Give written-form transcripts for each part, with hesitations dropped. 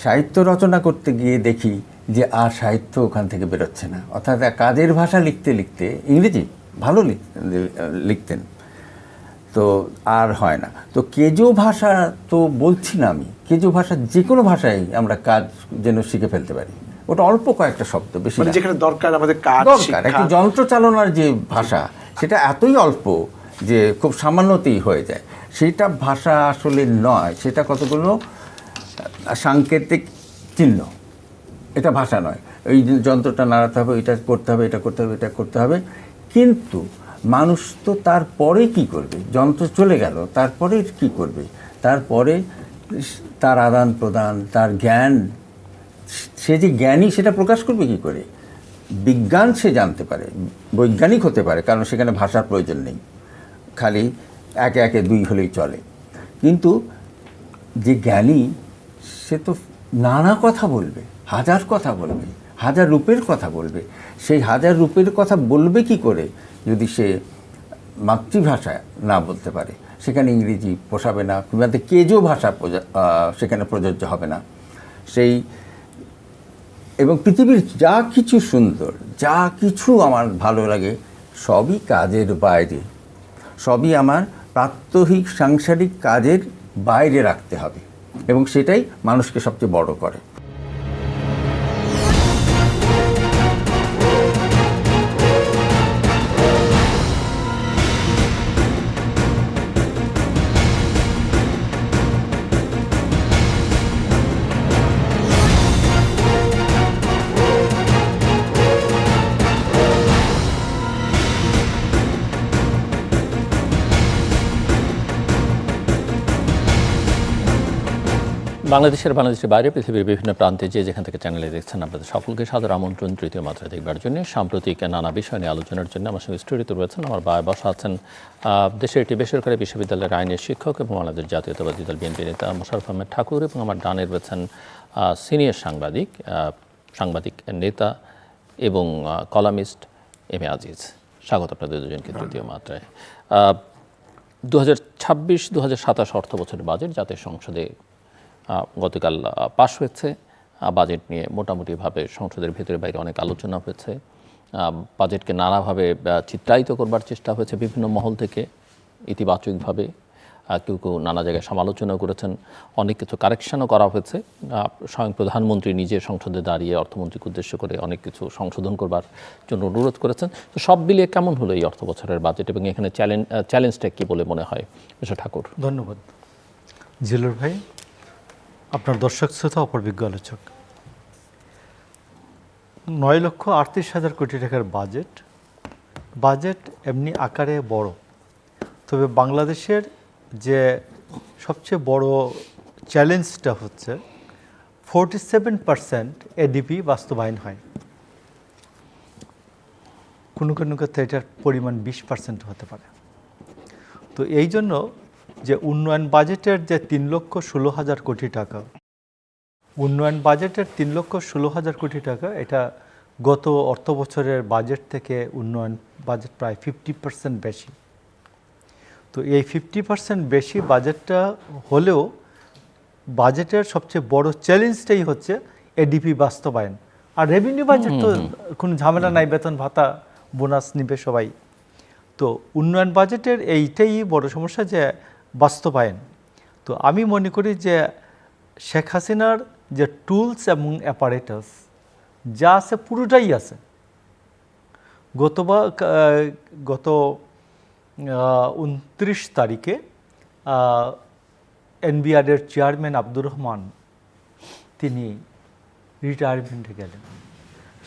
সাহিত্য রচনা করতে গিয়ে দেখি যে আর সাহিত্য ওখান থেকে বেরোচ্ছে না, অর্থাৎ কাজের ভাষা লিখতে লিখতে ইংরেজি ভালো লিখতেন, তো আর হয় না। তো কেজো ভাষা তো বলছি না আমি, কেজো ভাষা যে কোনো ভাষায় আমরা কাজ যেন শিখে ফেলতে পারি, ওটা অল্প কয়েকটা শব্দ, বেশি না। যেখানে দরকার আমাদের কাজ দরকার একটি যন্ত্র চালনার যে ভাষা, সেটা এতই অল্প যে খুব সামান্যতেই হয়ে যায়। সেটা ভাষা আসলে নয়, সেটা কতগুলো সাংকেতিক চিহ্ন, এটা ভাষা নয়। এই যন্ত্রটা নাড়াতে হবে, এটা করতে হবে, এটা করতে হবে, এটা করতে হবে। কিন্তু মানুষ তো তারপরে কি করবে? যন্ত্র চলে গেল, তারপরে কি করবে? তারপরে তার আদান প্রদান, তার জ্ঞান, সে যে জ্ঞানী সেটা প্রকাশ করবে কি করে? বিজ্ঞান সে জানতে পারে, বৈজ্ঞানিক হতে পারে, কারণ সেখানে ভাষার প্রয়োজন নেই, খালি একে একে দুই হলেই চলে। কিন্তু যে জ্ঞানী সে তো নানা কথা বলবে, হাজার কথা বলবে, হাজার রূপের কথা বলবে। সেই হাজার রূপের কথা বলবে কি করে যদি সে মাতৃভাষায় না বলতে পারে? সেখানে ইংরেজি পোষাবে না, কিংবা কেজো ভাষা সেখানে প্রযোজ্য হবে না। সেই এবং পৃথিবীর যা কিছু সুন্দর, যা কিছু আমার ভালো লাগে, সবই কাজের বাইরে, সবই আমার প্রাত্যহিক সাংসারিক কাজের বাইরে রাখতে হবে, এবং সেটাই মানুষকে সবচেয়ে বড় করে। বাংলাদেশের বাইরে পৃথিবীর বিভিন্ন প্রান্তে যে যেখান থেকে চ্যানেলে দেখছেন, আপনাদের সকলকে সাদর আমন্ত্রণ তৃতীয় মাত্রা দেখবার জন্য। সাম্প্রতিক নানা বিষয় নিয়ে আলোচনার জন্য আমার সঙ্গে স্টুডিওতে রয়েছেন, আমার বায় বসা আছেন দেশের একটি বেসরকারি বিশ্ববিদ্যালয়ের আইনের শিক্ষক এবং বাংলাদেশ জাতীয়তাবাদী দল বিএনপি নেতা মোশাররফ আহমেদ ঠাকুর, এবং আমার ডানে রয়েছেন সিনিয়র সাংবাদিক নেতা এবং কলামিস্ট এম এ আজিজ। স্বাগত আপনাদের দুজনকে তৃতীয় মাত্রায়। 2026-2027 অর্থ বছরের বাজেট জাতীয় সংসদে গতকাল পাশ হয়েছে। বাজেট নিয়ে মোটামুটিভাবে সংসদের ভেতরে বাইরে অনেক আলোচনা হয়েছে। বাজেটকে নানাভাবে চিত্রায়িত করবার চেষ্টা হয়েছে বিভিন্ন মহল থেকে, ইতিবাচকভাবে। কেউ কেউ নানা জায়গায় সমালোচনাও করেছেন, অনেক কিছু কারেকশানও করা হয়েছে। স্বয়ং প্রধানমন্ত্রী নিজে সংসদে দাঁড়িয়ে অর্থমন্ত্রীকে উদ্দেশ্য করে অনেক কিছু সংশোধন করবার জন্য অনুরোধ করেছেন। তো সব মিলিয়ে কেমন হলো এই অর্থ বছরের বাজেট, এবং এখানে চ্যালেঞ্জটা কী বলে মনে হয় মিস্টার ঠাকুর? ধন্যবাদ জিলুর ভাই, আপনার দর্শক শ্রোতা, অপরবিজ্ঞ আলোচক। 9,38,000 কোটি টাকার বাজেট এমনি আকারে বড়, তবে বাংলাদেশের যে সবচেয়ে বড় চ্যালেঞ্জটা হচ্ছে 47% এডিপি বাস্তবায়ন হয়। কোনো ক্ষেত্রে এটার পরিমাণ 20% হতে পারে। তো এই জন্য যে উন্নয়ন বাজেটের যে 3,16,000 কোটি টাকা, উন্নয়ন বাজেটের 3,16,000 কোটি টাকা, এটা গত অর্থ বছরের বাজেট থেকে উন্নয়ন বাজেট প্রায় 50% বেশি। তো এই 50% বেশি বাজেটটা হলেও বাজেটের সবচেয়ে বড় চ্যালেঞ্জটাই হচ্ছে এডিপি বাস্তবায়ন। আর রেভিনিউ বাজেট তো কোনো ঝামেলা নাই, বেতন ভাতা বোনাস নিবে সবাই। তো উন্নয়ন বাজেটের এইটাই বড় সমস্যা, যে বাস্তবায়ন। তো আমি মনে করি যে শেখ হাসিনার যে টুলস এবং অ্যাপারেটাস যা আছে পুরোটাই আছে। গত 29 তারিখে এনবিআরের চেয়ারম্যান আব্দুর রহমান তিনি রিটায়ারমেন্টে গেলেন।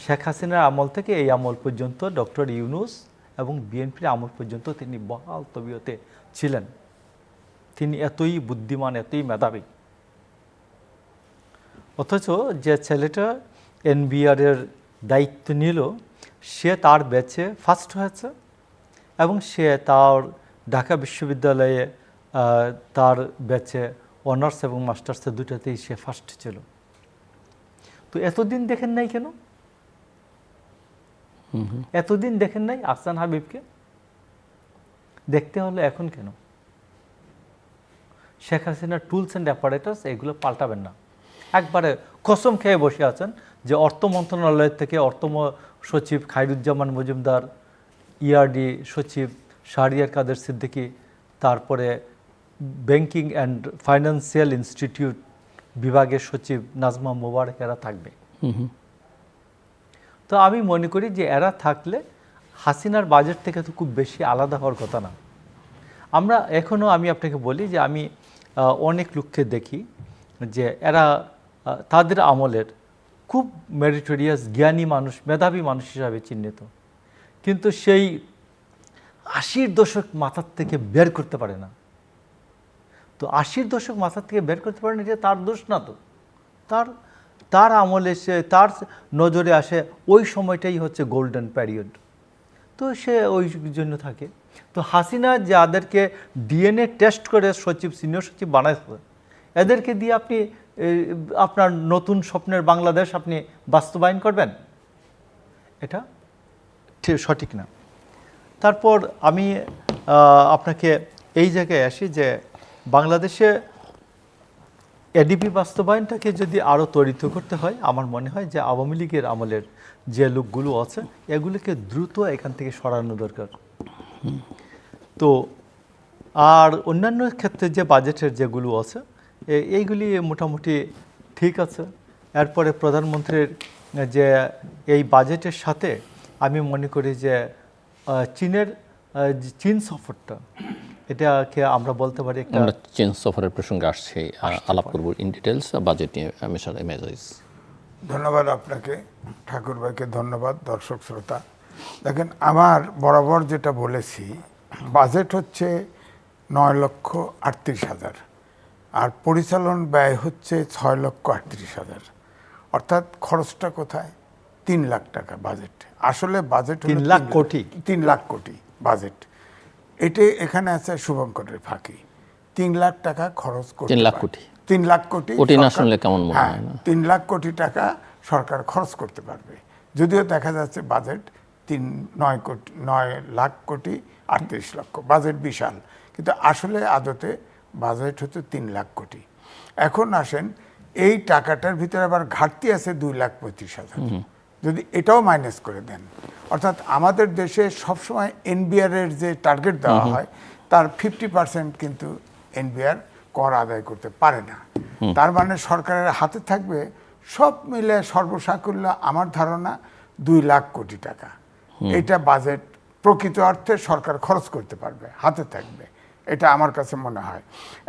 শেখ হাসিনার আমল থেকে এই আমল পর্যন্ত ডক্টর ইউনূস এবং বিএনপির আমল পর্যন্ত তিনি বহাল তবিয়তে ছিলেন। তিনি এতই বুদ্ধিমান, এতই মেধাবী। অথচ যে ছেলেটা এনবিআরের দায়িত্ব নিল, সে তার ব্যাচে ফার্স্ট হয়েছে, এবং সে তার ঢাকা বিশ্ববিদ্যালয়ে তার ব্যাচে অনার্স এবং মাস্টার্সে দুটাতেই সে ফার্স্ট ছিল। তো এতদিন দেখেন নাই কেন? এতদিন দেখেন নাই আহসান হাবিবকে? দেখতে হলো এখন কেন? শেখ হাসিনার টুলস অ্যান্ড অ্যাপারেটাস এগুলো পাল্টাবেন না। একবারে কসম খেয়ে বসে আছেন যে অর্থ মন্ত্রণালয় থেকে সচিব খায়রুজ্জামান মজুমদার, ইআরডি সচিব শাহরিয়ার কাদের সিদ্দিকী, তারপরে ব্যাংকিং অ্যান্ড ফাইন্যান্সিয়াল ইনস্টিটিউট বিভাগের সচিব নাজমা মোবারক এরা থাকবে। তো আমি মনে করি যে এরা থাকলে হাসিনার বাজেট থেকে তো খুব বেশি আলাদা হওয়ার কথা না। আমরা এখনও, আমি আপনাকে বলি যে আমি অনেক লোককে দেখি যে এরা তাদের আমলের খুব মেরিটোরিয়াস, জ্ঞানী মানুষ, মেধাবী মানুষ হিসাবে চিহ্নিত, কিন্তু সেই 80-র দশক মাথার থেকে বের করতে পারে না। তো 80-র দশক মাথার থেকে বের করতে পারে না, এটা তার দোষ না। তো তার আমলে তার নজরে আসে ওই সময়টাই হচ্ছে গোল্ডেন পিরিয়ড, তো সে ওই জন্য থাকে। তো হাসিনা যাদেরকে ডিএনএ টেস্ট করে সচিব, সিনিয়র সচিব বানাইছে, এদেরকে দিয়ে আপনি আপনার নতুন স্বপ্নের বাংলাদেশ আপনি বাস্তবায়ন করবেন, এটা সঠিক না। তারপর আমি আপনাকে এই জায়গায় আসি যে বাংলাদেশে এডিপি বাস্তবায়নটাকে যদি আরও ত্বরিত করতে হয়, আমার মনে হয় যে আওয়ামী লীগের আমলের যে লোকগুলো আছে এগুলোকে দ্রুত এখান থেকে সরানো দরকার। তো আর অন্যান্য ক্ষেত্রে যে বাজেটের যেগুলো আছে এইগুলি মোটামুটি ঠিক আছে। এরপরে প্রধানমন্ত্রীর যে এই বাজেটের সাথে আমি মনে করি যে চীন সফরটা, এটাকে আমরা বলতে পারি একটা। আমরা চীন সফরের প্রসঙ্গে আসছি, আলাপ করব ইন ডিটেলস বাজেট নিয়ে। Mister M A Aziz. ধন্যবাদ আপনাকে, ঠাকুর ভাইকে ধন্যবাদ, দর্শক শ্রোতা। দেখেন, আমার বরাবর যেটা বলেছি, বাজেট হচ্ছে 9,38,000 আর পরিচালন ব্যয় হচ্ছে 6,38,000, অর্থাৎ খরচটা কোথায়? 3 লাখ টাকা বাজেট। আসলে বাজেট 3 লাখ কোটি, 3 লাখ কোটি বাজেট। এটি এখানে আছে শুভঙ্করের ফাঁকি। 3 লাখ টাকা খরচ করতে 3 লাখ পারে। কোটি, 3 লাখ কোটি কোটি না সরকার- শুনলে কেমন মনে হ্যাঁ, হয় না? 3 লাখ কোটি টাকা সরকার খরচ করতে পারবে। যদিও দেখা যাচ্ছে বাজেট 9 লাখ কোটি 38 লক্ষ, বাজেট বিশাল, কিন্তু আসলে আদতে বাজেট হচ্ছে 3 লাখ কোটি। এখন আসেন, এই টাকাটার ভিতরে আবার ঘাটতি আছে 2,35,000, যদি এটাও মাইনাস করে দেন, অর্থাৎ আমাদের দেশে সবসময় এনবিআর এর যে টার্গেট দেওয়া হয় তার 50% কিন্তু এনবিআর কর আদায় করতে পারে না। তার মানে সরকারের হাতে থাকবে সব মিলে সর্বসাকুল্য আমার ধারণা 2 লাখ কোটি টাকা। এটা বাজেট প্রকৃত অর্থে সরকার খরচ করতে পারবে, হাতে থাকবে, এটা আমার কাছে মনে হয়।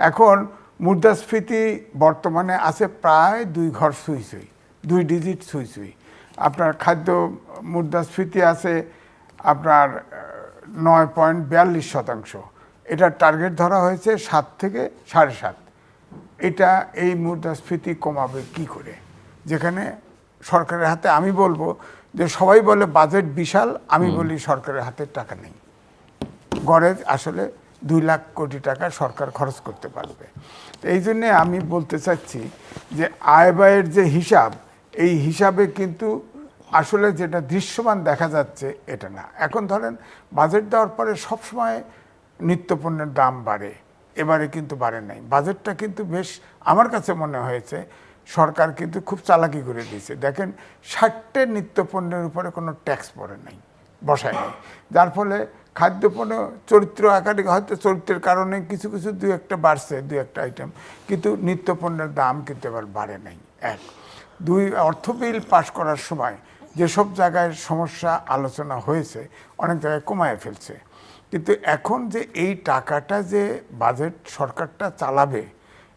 এখন মুদ্রাস্ফীতি বর্তমানে আছে প্রায় 2 ঘর সুই সুই, 2 ডিজিট সুই সুই। আপনার খাদ্য মুদ্রাস্ফীতি আছে আপনার 9.42%। এটার টার্গেট ধরা হয়েছে 7 থেকে 7.5। এটা এই মুদ্রাস্ফীতি কমাবে কি করে, যেখানে সরকারের হাতে, আমি বলবো যে সবাই বলে বাজেট বিশাল, আমি বলি সরকারের হাতে টাকা নেই। গড়ে আসলে 2 লাখ কোটি টাকা সরকার খরচ করতে পারবে। এই জন্যে আমি বলতে চাচ্ছি যে আয় ব্যয়ের যে হিসাব, এই হিসাবে কিন্তু আসলে যেটা দৃশ্যমান দেখা যাচ্ছে এটা না। এখন ধরেন বাজেট দেওয়ার পরে সবসময় নিত্যপণ্যের দাম বাড়ে, এবারে কিন্তু বাড়ে নাই। বাজেটটা কিন্তু বেশ, আমার কাছে মনে হয়েছে সরকার কিন্তু খুব চালাকি করে দিয়েছে। দেখেন, 60টে নিত্যপণ্যের উপরে কোনো ট্যাক্স পড়ে নাই, বসায় নাই, যার ফলে খাদ্যপণ্য চরিত্র আকারে হয়তো চরিত্রের কারণে কিছু কিছু 2-1টা বাড়ছে, 2-1টা আইটেম, কিন্তু নিত্যপণ্যের দাম কিন্তু এবার বাড়ে নাই। 1, 2, অর্থ বিল পাশ করার সময় যেসব জায়গায় সমস্যা আলোচনা হয়েছে অনেক জায়গায় কমায় ফেলছে। কিন্তু এখন যে এই টাকাটা যে বাজেট সরকারটা চালাবে,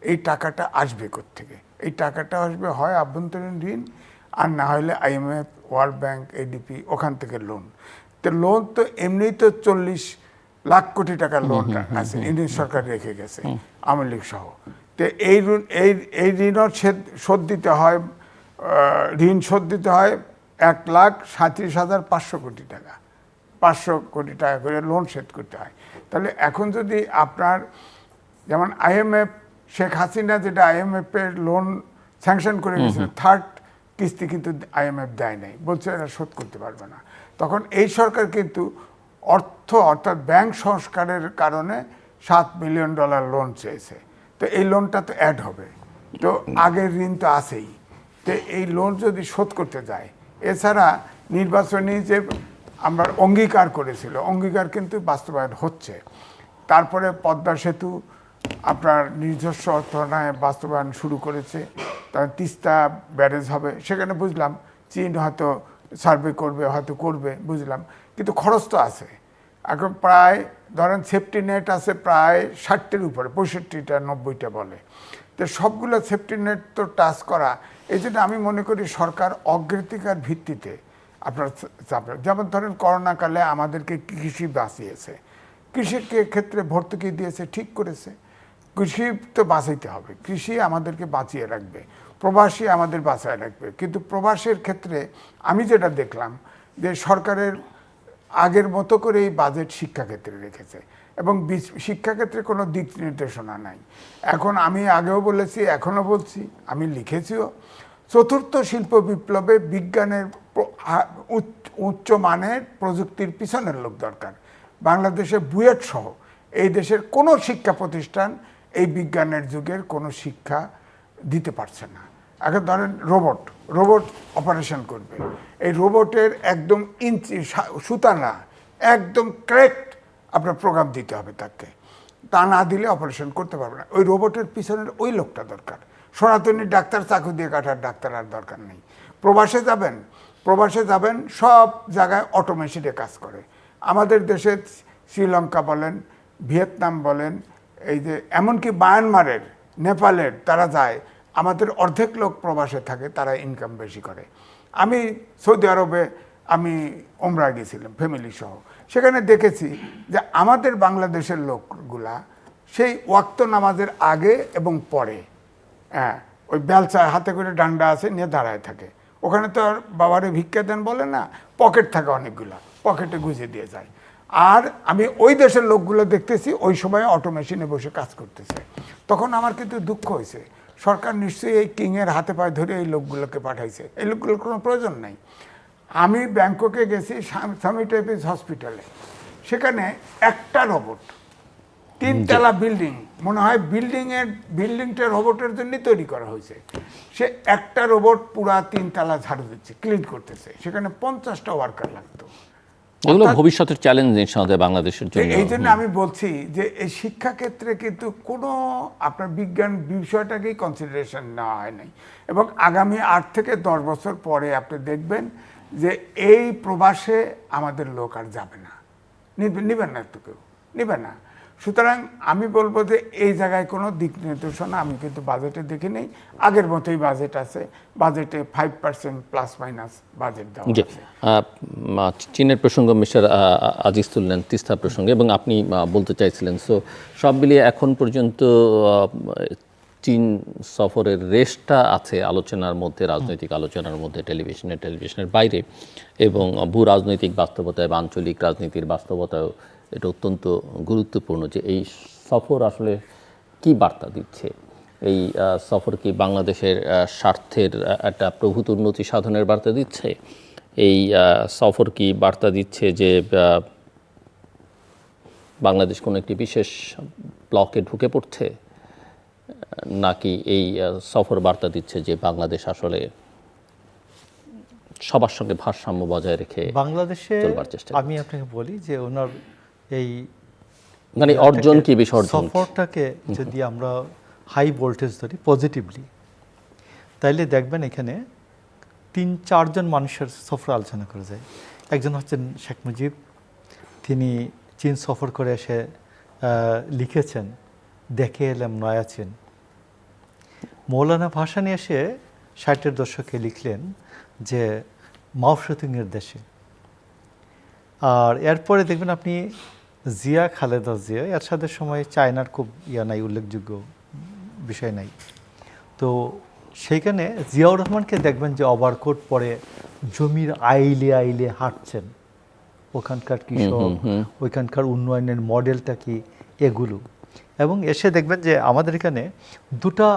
এই টাকাটা আসবে কোত্থেকে? এই টাকাটা আসবে হয় আভ্যন্তরীণ ঋণ, আর না হলে IMF, ওয়ার্ল্ড ব্যাংক, ADP, ওখান থেকে লোন। তো লোন তো এমনিই তো 40 লাখ কোটি টাকার লোন আছে, ইন্ডিয়ান সরকার রেখে গেছে আওয়ামী লীগ সহ। তো এই ঋণও শোধ দিতে হয়, ঋণ শোধ দিতে হয় 1,37,500 কোটি টাকা, 500 কোটি টাকা করে লোন শোধ করতে হয়। তাহলে এখন যদি আপনার যেমন IMF, শেখ হাসিনা যেটা IMF এর লোন স্যাংশন করে গেছিল, 3rd কিস্তি কিন্তু IMF দেয় নাই, বলছে এরা শোধ করতে পারবে না। তখন এই সরকার কিন্তু অর্থাৎ ব্যাংক সংস্কারের কারণে $7 বিলিয়ন লোন চেয়েছে। তো এই লোনটা তো অ্যাড হবে, তো আগের ঋণ তো আছেই, তো এই লোন যদি শোধ করতে যায়, এছাড়া নির্বাচনী যে আমরা অঙ্গীকার করেছিল, অঙ্গীকার কিন্তু বাস্তবায়ন হচ্ছে। তারপরে পদ্মা সেতু আপনার নিজস্ব অর্থায়নে বাস্তবায়ন শুরু করেছে, তার তিস্তা ব্যারেজ হবে, সেখানে বুঝলাম চীন হয়তো সার্ভে করবে, হয়তো করবে বুঝলাম, কিন্তু খরচ তো আছে। এখন প্রায় ধরেন সেফটি নেট আছে প্রায় 60টির উপরে, 65টা 90টা বলে, তো সবগুলো সেফটি নেট তো টাচ করা। এই জন্য আমি মনে করি সরকার অগ্রাধিকার ভিত্তিতে আপনার চাপে, যেমন ধরেন করোনাকালে আমাদেরকে কৃষি বাঁচিয়েছে, কৃষিকে ক্ষেত্রে ভর্তুকি দিয়েছে, ঠিক করেছে। কৃষি তো বাঁচাইতে হবে, কৃষি আমাদেরকে বাঁচিয়ে রাখবে, প্রবাসী আমাদের বাঁচায় রাখবে। কিন্তু প্রবাসের ক্ষেত্রে আমি যেটা দেখলাম যে সরকারের আগের মতো করে এই বাজেট শিক্ষাক্ষেত্রে রেখেছে, এবং শিক্ষাক্ষেত্রে কোনো দিক নির্দেশনা নাই। এখন আমি আগেও বলেছি, এখনও বলছি, আমি লিখেছিও, চতুর্থ শিল্প বিপ্লবে বিজ্ঞানের উচ্চ মানের প্রযুক্তির পিছনের লোক দরকার। বাংলাদেশে বুয়েট সহ এই দেশের কোনো শিক্ষা প্রতিষ্ঠান এই বিজ্ঞানের যুগের কোনো শিক্ষা দিতে পারছে না। এখন ধরেন রোবট অপারেশন করবে, এই রোবটের একদম ইঞ্চি সুতা না, একদম কারেক্ট আপনার প্রোগ্রাম দিতে হবে তাকে, তা না দিলে অপারেশন করতে পারবে না। ওই রোবটের পিছনের ওই লোকটা দরকার। সনাতনী ডাক্তার, চাকু দিয়ে কাটার ডাক্তার আর দরকার নেই। প্রবাসে যাবেন সব জায়গায় অটোমেশনে কাজ করে। আমাদের দেশে শ্রীলঙ্কা বলেন, ভিয়েতনাম বলেন, এই যে এমনকি মায়ানমারের, নেপালের তারা যায়, আমাদের অর্ধেক লোক প্রবাসে থাকে, তারা ইনকাম বেশি করে। আমি সৌদি আরবে আমি ওমরা গেছিলাম ফ্যামিলি সহ, সেখানে দেখেছি যে আমাদের বাংলাদেশের লোকগুলা সেই ওয়াক্ত নামাজের আগে এবং পরে, হ্যাঁ, ওই বেলচা হাতে করে ডান্ডা আছে নিয়ে দাঁড়ায় থাকে। ওখানে তো আর বাবারে ভিক্ষা দেন বলে না, পকেট থাকে অনেকগুলা, পকেটে গুঁজে দিয়ে যায়। আর আমি ওই দেশের লোকগুলো দেখতেছি ওই সময় অটোমেশিনে বসে কাজ করতেছে। তখন আমার কিন্তু দুঃখ হয়েছে, সরকার নিশ্চয়ই এই কিংয়ের হাতে পায়ে ধরে এই লোকগুলোকে পাঠাইছে, এই লোকগুলোর কোনো প্রয়োজন নাই। আমি ব্যাংককে গেছি স্বামী টাইপিস হসপিটালে, সেখানে একটা রোবট, 3 তলা বিল্ডিং, মনে হয় বিল্ডিংটা রোবটের জন্যই তৈরি করা হয়েছে। সে একটা রোবট পুরা 3 তলা ঝাড়ু দিচ্ছে, ক্লিন করতেছে, সেখানে 50টা ওয়ার্কার লাগতো। এগুলো ভবিষ্যতের চ্যালেঞ্জ নিঃসন্দেহে বাংলাদেশের জন্য। এই জন্য আমি বলছি যে এই শিক্ষাক্ষেত্রে কিন্তু কোনো আপনার বিজ্ঞান বিষয়টাকেই কনসিডারেশন নেওয়া হয় নাই। এবং আগামী 8 থেকে 10 বছর পরে আপনি দেখবেন যে এই প্রবাসে আমাদের লোক আর যাবে না, নিবেন না, একটু কেউ নিবে না। সুতরাং আমি বলবো যে এই জায়গায় কোনো দিক নির্দেশনা আমি কিন্তু বাজেটে দেখি নেই। আগের মতোই বাজেট আছে, বাজেটে 5% প্লাস মাইনাস বাজেট দেওয়া আছে। চীনের প্রসঙ্গ মিস্টার আজিজ তুললেন, তিস্তা প্রসঙ্গে, এবং আপনি বলতে চাইছিলেন, সো সব মিলিয়ে এখন পর্যন্ত চীন সফরের রেশটা আছে আলোচনার মধ্যে, রাজনৈতিক আলোচনার মধ্যে, টেলিভিশনের বাইরে, এবং ভূ রাজনৈতিক বাস্তবতায় বা আঞ্চলিক রাজনীতির বাস্তবতায় এটা অত্যন্ত গুরুত্বপূর্ণ যে এই সফর আসলে কি বার্তা দিচ্ছে। এই সফর কি বাংলাদেশের স্বার্থের একটা প্রভূত উন্নতি সাধনের বার্তা দিচ্ছে? এই সফর কি বার্তা দিচ্ছে যে বাংলাদেশ কোনো একটি বিশেষ ব্লকে ঢুকে পড়ছে, নাকি এই সফর বার্তা দিচ্ছে যে বাংলাদেশ আসলে সবার সঙ্গে ভারসাম্য বজায় রেখে বাংলাদেশে চলবার চেষ্টা? আমি আপনাকে বলি যে ওনার এই মানে অর্জন কি বিসর্জন, সফরটাকে যদি আমরা হাই ভোল্টেজ ধরি পজিটিভলি, তাইলে দেখবেন এখানে 3-4 জন মানুষের সফর আলোচনা করা যায়। একজন হচ্ছেন শেখ মুজিব, তিনি চীন সফর করে এসে লিখেছেন, দেখে এলাম নয়া চীন। মৌলানা ভাসানী এসে 60-এর দশকে লিখলেন যে মাও সেতুংয়ের দেশে। আর এরপরে দেখবেন আপনি জিয়া, খালেদা জিয়া, এরশাদের সময় চায়নার খুব নাই, উল্লেখযোগ্য বিষয় নাই। তো সেইখানে জিয়াউর রহমানকে দেখবেন যে ওভারকোট পরে জমির আইলে হাঁটছেন, ওখানকার কৃষক, ওইখানকার উন্নয়নের মডেলটা কি, এগুলো। এবং এসে দেখবেন যে আমাদের এখানে 2টা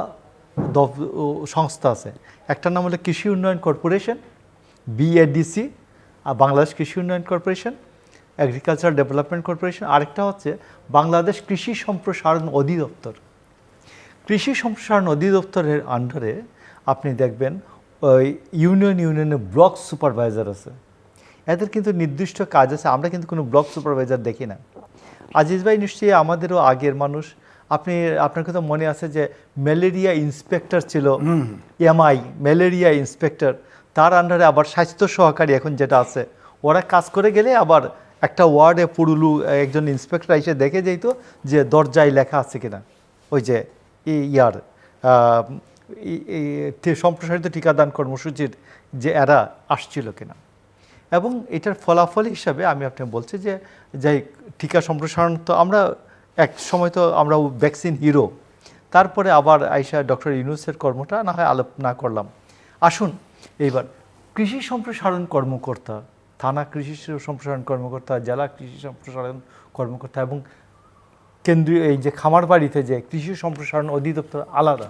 সংস্থা আছে, একটা নাম হলো কৃষি উন্নয়ন কর্পোরেশন BADC, আর বাংলাদেশ কৃষি উন্নয়ন কর্পোরেশন, এগ্রিকালচারাল ডেভেলপমেন্ট কর্পোরেশন, আরেকটা হচ্ছে বাংলাদেশ কৃষি সম্প্রসারণ অধিদপ্তর। কৃষি সম্প্রসারণ অধিদপ্তরের আন্ডারে আপনি দেখবেন ওই ইউনিয়নে ব্লক সুপারভাইজার আছে। এদের কিন্তু নির্দিষ্ট কাজ আছে, আমরা কিন্তু কোনো ব্লক সুপারভাইজার দেখি না। আজিজ ভাই নিশ্চয়ই আমাদেরও আগের মানুষ, আপনার কথা মনে আছে যে ম্যালেরিয়া ইন্সপেক্টর ছিল, এমআই ম্যালেরিয়া ইন্সপেক্টর, তার আন্ডারে আবার স্বাস্থ্য সহকারী এখন যেটা আছে, ওরা কাজ করে গেলে আবার একটা ওয়ার্ডে পুরুলু একজন ইন্সপেক্টর এসে দেখে যেত যে দরজায় লেখা আছে কিনা ওই যে সম্প্রসারিত টিকাদান কর্মসূচির যে এরা আসছিল কিনা। এবং এটার ফলাফল হিসাবে আমি আপনাকে বলছি যে যাই টিকা সম্প্রসারণ তো আমরা এক সময় তো আমরা ভ্যাকসিন হিরো, তারপরে আবার আইসা ডক্টর ইউনূসের কর্মটা না হয় আলোপ না করলাম। আসুন এইবার কৃষি সম্প্রসারণ কর্মকর্তা, থানা কৃষি সম্প্রসারণ কর্মকর্তা, জেলা কৃষি সম্প্রসারণ কর্মকর্তা এবং কেন্দ্রীয় এই যে খামার বাড়িতে যে কৃষি সম্প্রসারণ অধিদপ্তর আলাদা,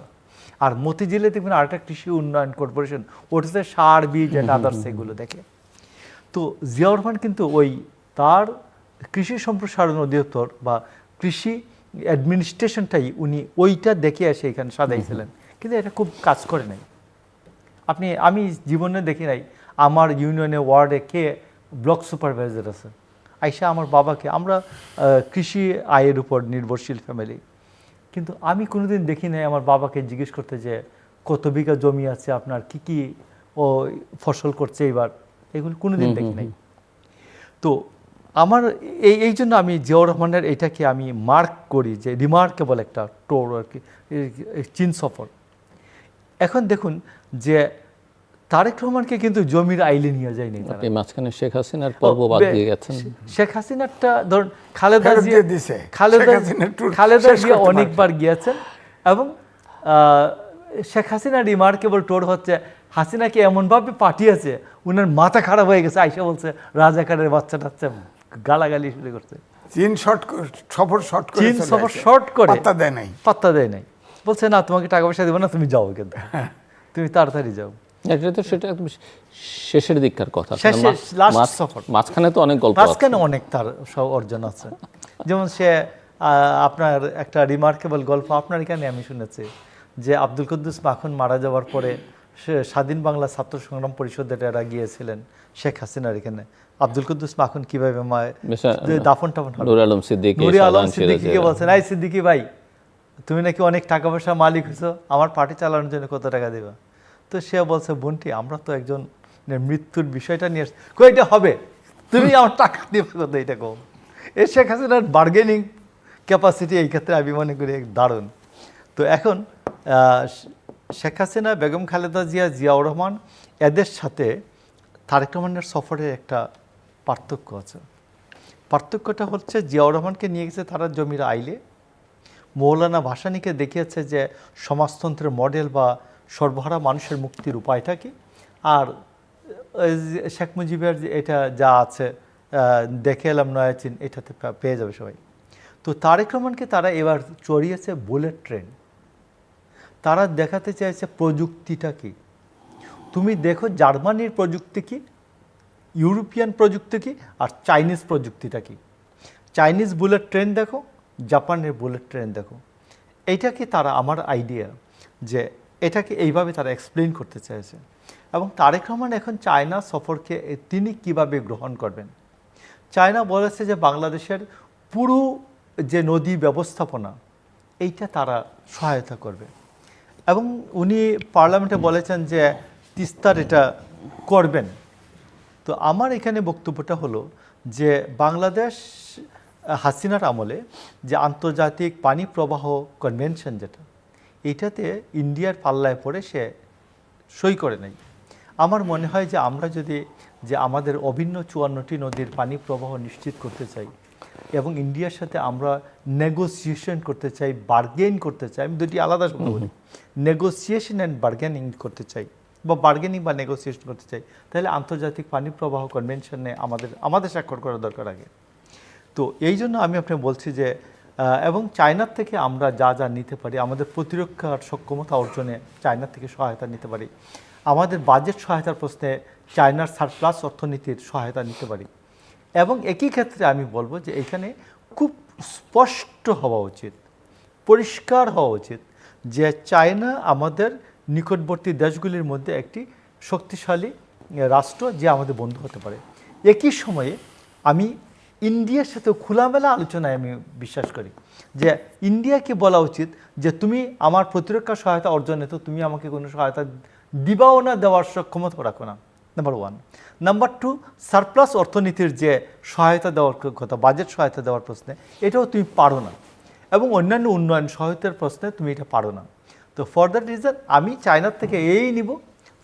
আর মতিঝিলে দেখবেন আরেকটা কৃষি উন্নয়ন কর্পোরেশন, ওটাতে সার বীজ অ্যান্ড আদার্স এগুলো দেখে। তো জিয়াউর রহমান কিন্তু ওই তার কৃষি সম্প্রসারণ অধিদপ্তর বা কৃষি অ্যাডমিনিস্ট্রেশনটাই উনি ওইটা দেখে এসে এখানে সাজাইছিলেন, কিন্তু এটা খুব কাজ করে নাই। আমি জীবনে দেখি নাই আমার ইউনিয়নে ওয়ার্ডে কে ব্লক সুপারভাইজার আছে। আইসা আমার বাবাকে, আমরা কৃষি আয়ের উপর নির্ভরশীল ফ্যামিলি, কিন্তু আমি কোনোদিন দেখি নাই আমার বাবাকে জিজ্ঞেস করতে যে কত বিঘা জমি আছে আপনার, কি ও ফসল করছে এবার, এগুলো কোনোদিন দেখি নাই। তো আমার এই জন্য আমি জিয়াউর রহমানের এটাকে আমি মার্ক করি যে রিমার্কেবল একটা টোর আর কি, চীন সফর। এখন দেখুন যে তারেক রহমানকে কিন্তু জমির আইলে নিয়ে যায়নি, মাঝখানে শেখ হাসিনার পর্ব বাদ দিয়ে গেছেন। শেখ হাসিনারটা ধরুন খালেদা জিয়া অনেকবার গিয়েছেন, এবং শেখ হাসিনার রিমার্কেবল টোর হচ্ছে হাসিনাকে এমনভাবে পাঠিয়েছে উনার মাথা খারাপ হয়ে গেছে, আইসা বলছে রাজাকারের বাচ্চা টাচ্চা গালাগালি শুরু করছে। চীন সফর শর্ট করে পাত্তা দেয় নাই, বলছে না তোমাকে টাকা পয়সা দেবো না, তুমি যাও, কিন্তু তুমি তাড়াতাড়ি যাও। এটা তো সেটা একদম শেষের দিককার কথা, লাস্ট সফর। মাঝখানে তো অনেক গল্প, মাঝখানে অনেক তার সব অর্জন আছে। যেমন সে আপনার একটা রিমার্কেবল গল্প আপনার এখানে আমি শুনেছি যে আব্দুল কুদ্দুস মাখন মারা যাওয়ার পরে সে স্বাধীন বাংলা ছাত্র সংগ্রাম পরিষদের এরা গিয়েছিলেন শেখ হাসিনার এখানে, আব্দুল কুদ্দুস মাখন কিভাবে দাফন টাফন নূর আলম সিদ্দিকীকে বলছেন, এই সিদ্দিকী ভাই তুমি নাকি অনেক টাকা পয়সা মালিক হয়েছো, আমার পার্টি চালানোর জন্য কত টাকা দিবা? তো সে বলছে বোনটি আমরা তো একজন মৃত্যুর বিষয়টা নিয়ে এটা হবে, তুমি আমার টাকা দিবে কত, এটা কম। এই শেখ হাসিনার বার্গেনিং ক্যাপাসিটি এই ক্ষেত্রে আমি মনে করি দারুণ। তো এখন শেখ হাসিনা, বেগম খালেদা জিয়া, জিয়াউর রহমান এদের সাথে তারেক রহমানের সফরের একটা পার্থক্য আছে। পার্থক্যটা হচ্ছে জিয়াউর রহমানকে নিয়ে গেছে তারা জমির আইলে, মৌলানা ভাসানীকে দেখিয়েছে যে সমাজতন্ত্রের মডেল বা সর্বহারা মানুষের মুক্তির উপায়টা কি, আর শেখ মুজিবের এটা যা আছে দেখে এলাম নয়া চীন, এটাতে পেয়ে যাবে সবাই। তো তারেক রহমানকে তারা এবার চড়িয়েছে বুলেট ট্রেন, তারা দেখাতে চাইছে প্রযুক্তিটা কি। তুমি দেখো জার্মানির প্রযুক্তি কি, ইউরোপিয়ান প্রযুক্তি কি, আর চাইনিজ প্রযুক্তিটা কি। চাইনিজ বুলেট ট্রেন দেখো, জাপানের বুলেট ট্রেন দেখো। এইটাকে তারা, আমার আইডিয়া যে এটাকে এইভাবে তারা এক্সপ্লেন করতে চাইছে। এবং তারেক রহমান এখন চায়না সফরকে তিনি কিভাবে গ্রহণ করবেন। চায়না বলেছে যে বাংলাদেশের পুরো যে নদী ব্যবস্থাপনা এইটা তারা সহায়তা করবে, এবং উনি পার্লামেন্টে বলেছেন যে তিস্তার এটা করবেন। তো আমার এখানে বক্তব্যটা হলো যে বাংলাদেশ হাসিনার আমলে যে আন্তর্জাতিক পানি প্রবাহ কনভেনশন যেটা, এইটাতে ইন্ডিয়ার পাল্লায় পড়ে সে সই করে নাই। আমার মনে হয় যে আমরা যদি যে আমাদের অভিন্ন 54টি নদীর পানি প্রবাহ নিশ্চিত করতে চাই এবং ইন্ডিয়ার সাথে আমরা নেগোসিয়েশন করতে চাই, বার্গেন করতে চাই, আমি দুটি আলাদা শব্দ বলি, নেগোসিয়েশন অ্যান্ড বার্গেনিং করতে চাই বা বার্গেনিং বা নেগোসিয়েশন করতে চাই, তাহলে আন্তর্জাতিক পানি প্রবাহ কনভেনশনে আমাদের স্বাক্ষর করা দরকার আগে। তো এই জন্য আমি আপনাকে বলছি যে এবং চায়নার থেকে আমরা যা যা নিতে পারি, আমাদের প্রতিরক্ষার সক্ষমতা অর্জনে চায়নার থেকে সহায়তা নিতে পারি, আমাদের বাজেট সহায়তার প্রশ্নে চায়নার সারপ্লাস অর্থনীতির সহায়তা নিতে পারি। এবং একই ক্ষেত্রে আমি বলবো যে এখানে খুব স্পষ্ট হওয়া উচিত, পরিষ্কার হওয়া উচিত যে চায়না আমাদের নিকটবর্তী দেশগুলির মধ্যে একটি শক্তিশালী রাষ্ট্র যে আমাদের বন্ধু হতে পারে। একই সময়ে আমি ইন্ডিয়ার সাথে খোলামেলা আলোচনায় আমি বিশ্বাস করি যে ইন্ডিয়াকে বলা উচিত যে তুমি আমার প্রতিরক্ষা সহায়তা অর্জনে তো তুমি আমাকে কোনো সহায়তা দিবাও না, দেওয়ার সক্ষমতা রাখো না, নাম্বার 1। নাম্বার 2, সারপ্লাস অর্থনীতির যে সহায়তা দেওয়ার কথা, বাজেট সহায়তা দেওয়ার প্রশ্নে, এটাও তুমি পারো না, এবং অন্যান্য উন্নয়ন সহায়তার প্রশ্নে তুমি এটা পারো না। তো ফর দ্যাট রিজন আমি চায়নার থেকে এই নিব,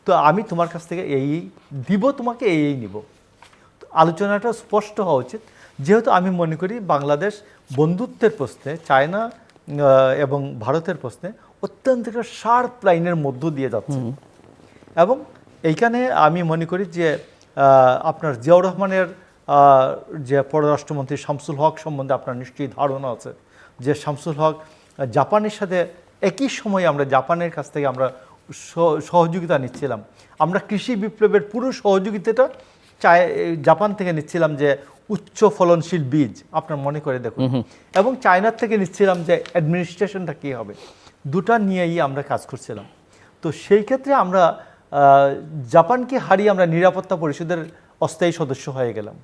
তো আমি তোমার কাছ থেকে এই দিব, তোমাকে এই নিব। তো আলোচনাটা স্পষ্ট হওয়া উচিত, যেহেতু আমি মনে করি বাংলাদেশ বন্ধুত্বের প্রশ্নে চায়না এবং ভারতের প্রশ্নে অত্যন্ত একটা শার্প লাইনের মধ্য দিয়ে যাচ্ছে। এবং এইখানে আমি মনে করি যে আপনার জিয়াউর রহমানের যে পররাষ্ট্রমন্ত্রী শামসুল হক সম্বন্ধে আপনার নিশ্চয়ই ধারণা আছে, যে শামসুল হক জাপানের সাথে একই সময়ে আমরা জাপানের কাছ থেকে আমরা সহযোগিতা নিচ্ছিলাম। আমরা কৃষি বিপ্লবের পুরো সহযোগিতাটা জাপান থেকে নিচ্ছিলাম, যে উচ্চ ফলনশীল বীজ আপনার মনে করে দেখুন, এবং চায়নার থেকে নিচ্ছিলাম যে অ্যাডমিনিস্ট্রেশনটা কী হবে, দুটা নিয়েই আমরা কাজ করছিলাম। তো সেই ক্ষেত্রে আমরা জাপানকে হারিয়ে আমরা নিরাপত্তা পরিষদের অস্থায়ী সদস্য হয়ে গেলাম।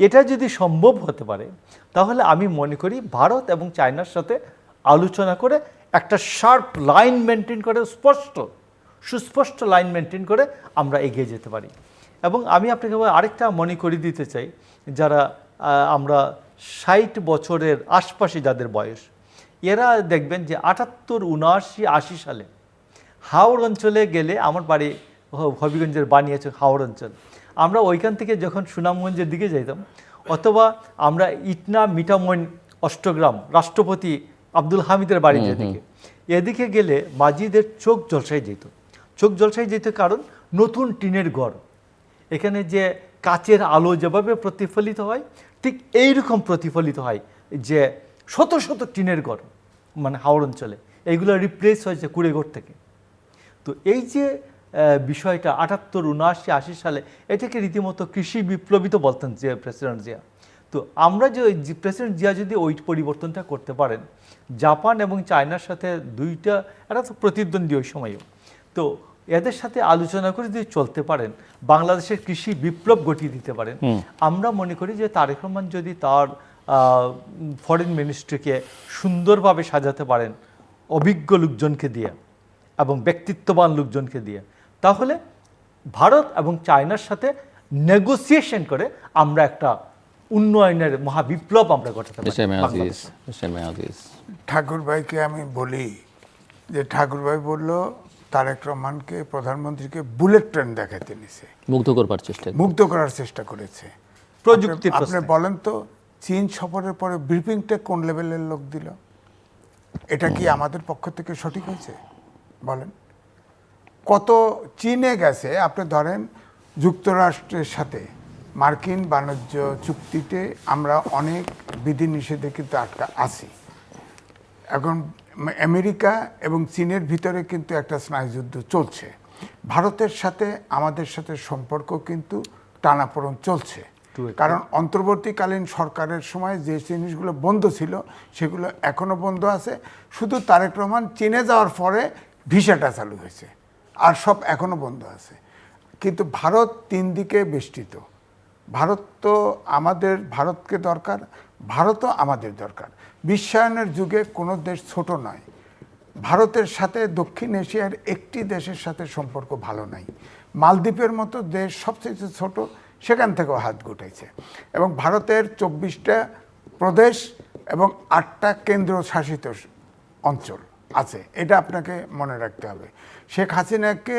এটা যদি সম্ভব হতে পারে তাহলে আমি মনে করি ভারত এবং চায়নার সাথে আলোচনা করে একটা শার্প লাইন মেনটেন করে, সুস্পষ্ট লাইন মেনটেন করে আমরা এগিয়ে যেতে পারি। এবং আমি আপনাকে আরেকটা মনে করিয়ে দিতে চাই, যারা আমরা 60 বছরের আশপাশে যাদের বয়স, এরা দেখবেন যে 78, 79, 80 সালে হাওড় অঞ্চলে গেলে, আমার বাড়ি হবিগঞ্জের বানিয়েছে হাওড় অঞ্চল, আমরা ওইখান থেকে যখন সুনামগঞ্জের দিকে যাইতাম, অথবা আমরা ইটনা, মিঠামইন, অষ্টগ্রাম, রাষ্ট্রপতি আব্দুল হামিদের বাড়ি যেদিকে, এদিকে গেলে মাঝিদের চোখ জলসায় যেত, কারণ নতুন টিনের ঘর, এখানে যে কাচের আলো যেভাবে প্রতিফলিত হয় ঠিক এইরকম প্রতিফলিত হয়, যে শত শত টিনের ঘর মানে হাওড় অঞ্চলে, এইগুলো রিপ্লেস হয়েছে কুড়েঘর থেকে। তো এই যে বিষয়টা 78, 79, 80 সালে, এটাকে রীতিমতো কৃষি বিপ্লবী তো বলতেন যে প্রেসিডেন্ট জিয়া। তো আমরা যে প্রেসিডেন্ট জিয়া যদি ওই পরিবর্তনটা করতে পারেন, জাপান এবং চায়নার সাথে দুইটা, এরা তো প্রতিদ্বন্দ্বী ওই সময়ও, তো এদের সাথে আলোচনা করে যদি চলতে পারেন, বাংলাদেশের কৃষি বিপ্লব ঘটিয়ে দিতে পারেন, আমরা মনে করি যে তারেক রহমান যদি তার ফরেন মিনিস্ট্রিকে সুন্দরভাবে সাজাতে পারেন অভিজ্ঞ লোকজনকে দিয়ে এবং ব্যক্তিত্ববান লোকজনকে দিয়ে, তাহলে ভারত এবং চায়নার সাথে নেগোসিয়েশন করে আমরা একটা উন্নয়নের মহাবিপ্লব আমরা ঘটাতে পারি। ঠাকুর ভাইকে আমি বলি যে ঠাকুর ভাই বলল তারেক রহমানকে, প্রধানমন্ত্রীকে বুলেট ট্রেন দেখাতে নিছে, মুগ্ধ করার চেষ্টা করেছে প্রযুক্তি। আপনি বলেন তো, চীন সফরের পরে ব্রিফিংটা কোন লেভেলের লোক দিল? এটা কি আমাদের পক্ষ থেকে সঠিক হয়েছে বলেন? কত চীনে গেছে, আপনি ধরেন যুক্তরাষ্ট্রের সাথে মার্কিন বাণিজ্য চুক্তিতে আমরা অনেক বিধিনিষেধে কিন্তু আছি। এখন আমেরিকা এবং চীনের ভিতরে কিন্তু একটা স্নায়ুযুদ্ধ চলছে। ভারতের সাথে আমাদের সাথে সম্পর্ক কিন্তু টানাপোড়েন চলছে, কারণ অন্তর্বর্তীকালীন সরকারের সময় যে জিনিসগুলো বন্ধ ছিল সেগুলো এখনও বন্ধ আছে। শুধু তারেক রহমান চীনে যাওয়ার পরে ভিসাটা চালু হয়েছে, আর সব এখনও বন্ধ আছে। কিন্তু ভারত 3 দিকে বেষ্টিত। ভারতকে দরকার, ভারতও আমাদের দরকার। বিশ্বায়নের যুগে কোনো দেশ ছোট নয়। ভারতের সাথে দক্ষিণ এশিয়ার একটি দেশের সাথে সম্পর্ক ভালো নাই। মালদ্বীপের মতো দেশ সবচেয়ে ছোট, সেখান থেকেও হাত গুটাইছে। এবং ভারতের 24টা প্রদেশ এবং 8টা কেন্দ্রশাসিত অঞ্চল আছে, এটা আপনাকে মনে রাখতে হবে। শেখ হাসিনাকে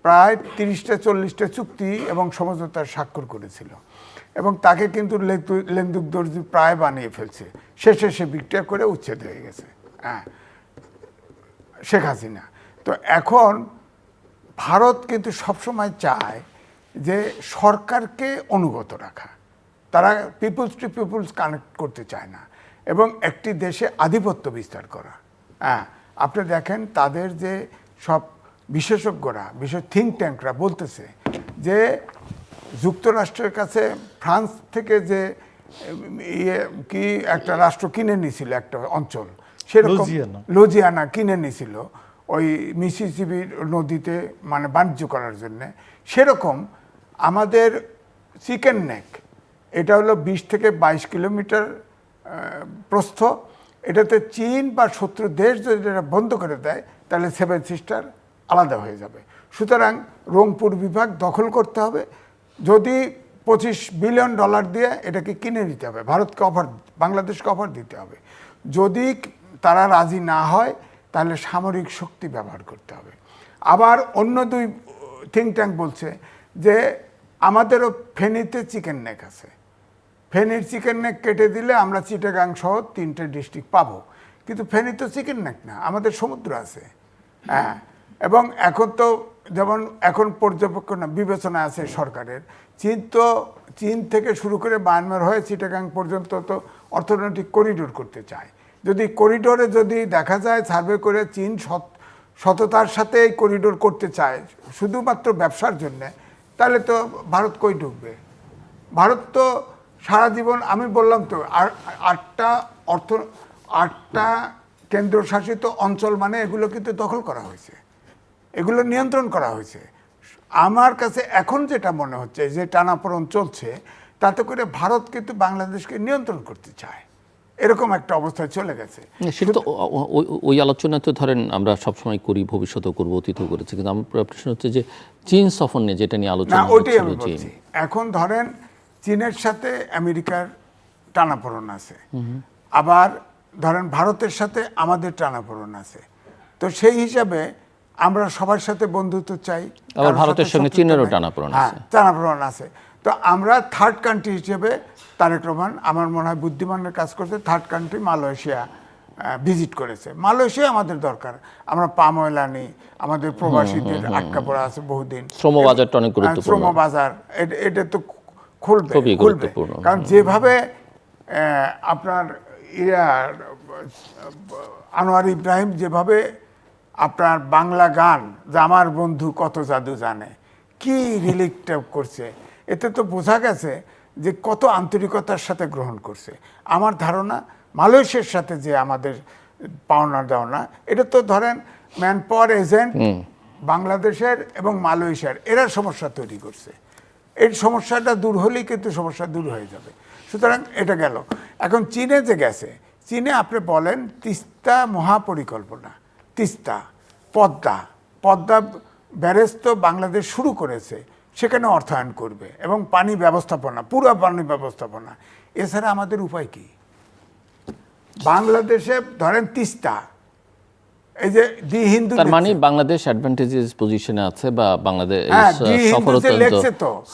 প্রায় 30টা 40টা চুক্তি এবং সমঝোতার স্বাক্ষর করেছিল, এবং তাকে কিন্তু লেন্দুক দর্জি প্রায় বানিয়ে ফেলছে। শেষে সে বিক্রিয়া করে উচ্ছেদ হয়ে গেছে শেখ হাসিনা। তো এখন ভারত কিন্তু সবসময় চায় যে সরকারকে অনুগত রাখা, তারা পিপুলস টু পিপুলস কানেক্ট করতে চায় না, এবং একটি দেশে আধিপত্য বিস্তার করা। আপনি দেখেন তাদের যে সব বিশেষজ্ঞরা, বিশেষ থিঙ্ক ট্যাঙ্করা বলতেছে যে যুক্তরাষ্ট্রের কাছে ফ্রান্স থেকে যে কি একটা রাষ্ট্র কিনে নিয়েছিল একটা অঞ্চল, সেরকম লুজিয়ানা। লুজিয়ানা কিনে নিছিল ওই মিসিসিপি নদীতে মানে বাণিজ্য করার জন্য। সেরকম আমাদের চিকেন নেক, এটা হলো 20 থেকে 22 কিলোমিটার প্রস্থ। এটাতে চীন বা শত্রু দেশ যদি এটা বন্ধ করে দেয় তাহলে 7 সিস্টার আলাদা হয়ে যাবে। সুতরাং রংপুর বিভাগ দখল করতে হবে, যদি $25 বিলিয়ন দিয়ে এটাকে কিনে নিতে হবে, ভারতকে বাংলাদেশকে অফার দিতে হবে। যদি তারা রাজি না হয় তাহলে সামরিক শক্তি ব্যবহার করতে হবে। আবার অন্য 2 থিঙ্ক ট্যাঙ্ক বলছে যে আমাদেরও ফেনীতে চিকেন নেক আছে, ফেনীর চিকেন নেক কেটে দিলে আমরা চিটাগাং সহ 3টে ডিস্ট্রিক্ট পাবো। কিন্তু ফেনী তো চিকেন নেক না, আমাদের সমুদ্র আছে। হ্যাঁ, এবং এখন তো যেমন এখন পর্যবেক্ষণ বিবেচনা আছে সরকারের, চীন থেকে শুরু করে মায়ানমার হয়ে চিটাগাং পর্যন্ত তো অর্থনৈতিক করিডোর করতে চায়। যদি করিডোরে যদি দেখা যায় সার্ভে করে চীন সততার সাথে এই করিডোর করতে চায় শুধুমাত্র ব্যবসার জন্যে, তাহলে তো ভারত কই ঢুকবে? ভারত তো সারা জীবন, আমি বললাম তো 8টা কেন্দ্রশাসিত অঞ্চল মানে এগুলো কিন্তু দখল করা হয়েছে, এগুলো নিয়ন্ত্রণ করা হয়েছে। আমার কাছে এখন যেটা মনে হচ্ছে যে টানাপোড়েন চলছে, তাতে করে ভারত কিন্তু বাংলাদেশকে নিয়ন্ত্রণ করতে চায়, এরকম একটা অবস্থায় চলে গেছে। সেটা তো ওই আলোচনা তো ধরেন আমরা সবসময় করি, ভবিষ্যতেও করবো, অতীতেও করেছি, কিন্তু আমার প্রশ্ন হচ্ছে যে চীন সফর নিয়ে যেটা নিয়ে না, আলোচনা ওইটাই হচ্ছিল, আমি বলছি। এখন ধরেন চীনের সাথে আমেরিকার টানাপোড়েন আছে, আবার ধরেন ভারতের সাথে আমাদের টানাপোড়েন আছে। তো সেই হিসাবে আমরা সবার সাথে বন্ধুত্ব চাই, আবার কারোর ভারতের সাথে সঙ্গে শত্রুতা চীনেরও নাই। টানাপোড়েন হ্যাঁ, আছে। টানাপোড়েন আছে। তো আমরা থার্ড কান্ট্রি হিসেবে তারেক রহমান আমার মনে হয় বুদ্ধিমানের কাজ করতে থার্ড কান্ট্রি মালয়েশিয়া ভিজিট করেছে। মালয়েশিয়া আমাদের দরকার, আমরা পাম অয়েল আনি, আমাদের প্রবাসীদের আটকা পড়া আছে বহুদিন। শ্রম বাজারটা অনেক গুরুত্বপূর্ণ। শ্রম বাজার এটা তো খুলবে, খুবই খুলবে। গুরুত্বপূর্ণ। কারণ যেভাবে আপনার আনোয়ার ইব্রাহিম যেভাবে আপনার বাংলা গান যে আমার বন্ধু কত জাদু জানে কি রিলিকটা করছে, এতে তো বোঝা গেছে যে কত আন্তরিকতার সাথে গ্রহণ করছে। আমার ধারণা মালয়েশিয়ার সাথে যে আমাদের পাওনা দেওয়া, এটা তো ধরেন ম্যান পাওয়ার এজেন্ট বাংলাদেশের এবং মালয়েশিয়ার, এরা সমস্যা তৈরি করছে। এই সমস্যাটা দূর হলেই কিন্তু সমস্যা দূর হয়ে যাবে। সুতরাং এটা গেল। এখন চীনে যে গেছে, চীনে আপনি বলেন তিস্তা মহাপরিকল্পনা, তিস্তা, পদ্মা ব্যারেজ তো বাংলাদেশ শুরু করেছে, সেখানে অর্থায়ন করবে এবং পানি ব্যবস্থাপনা, পুরো পানি ব্যবস্থাপনা। এছাড়া আমাদের উপায় কি? বাংলাদেশে ধরেন তিস্তা, এই যে দি হিন্দু, তার মানে বাংলাদেশ অ্যাডভান্টেজেস পজিশনে আছে, বা বাংলাদেশ সফর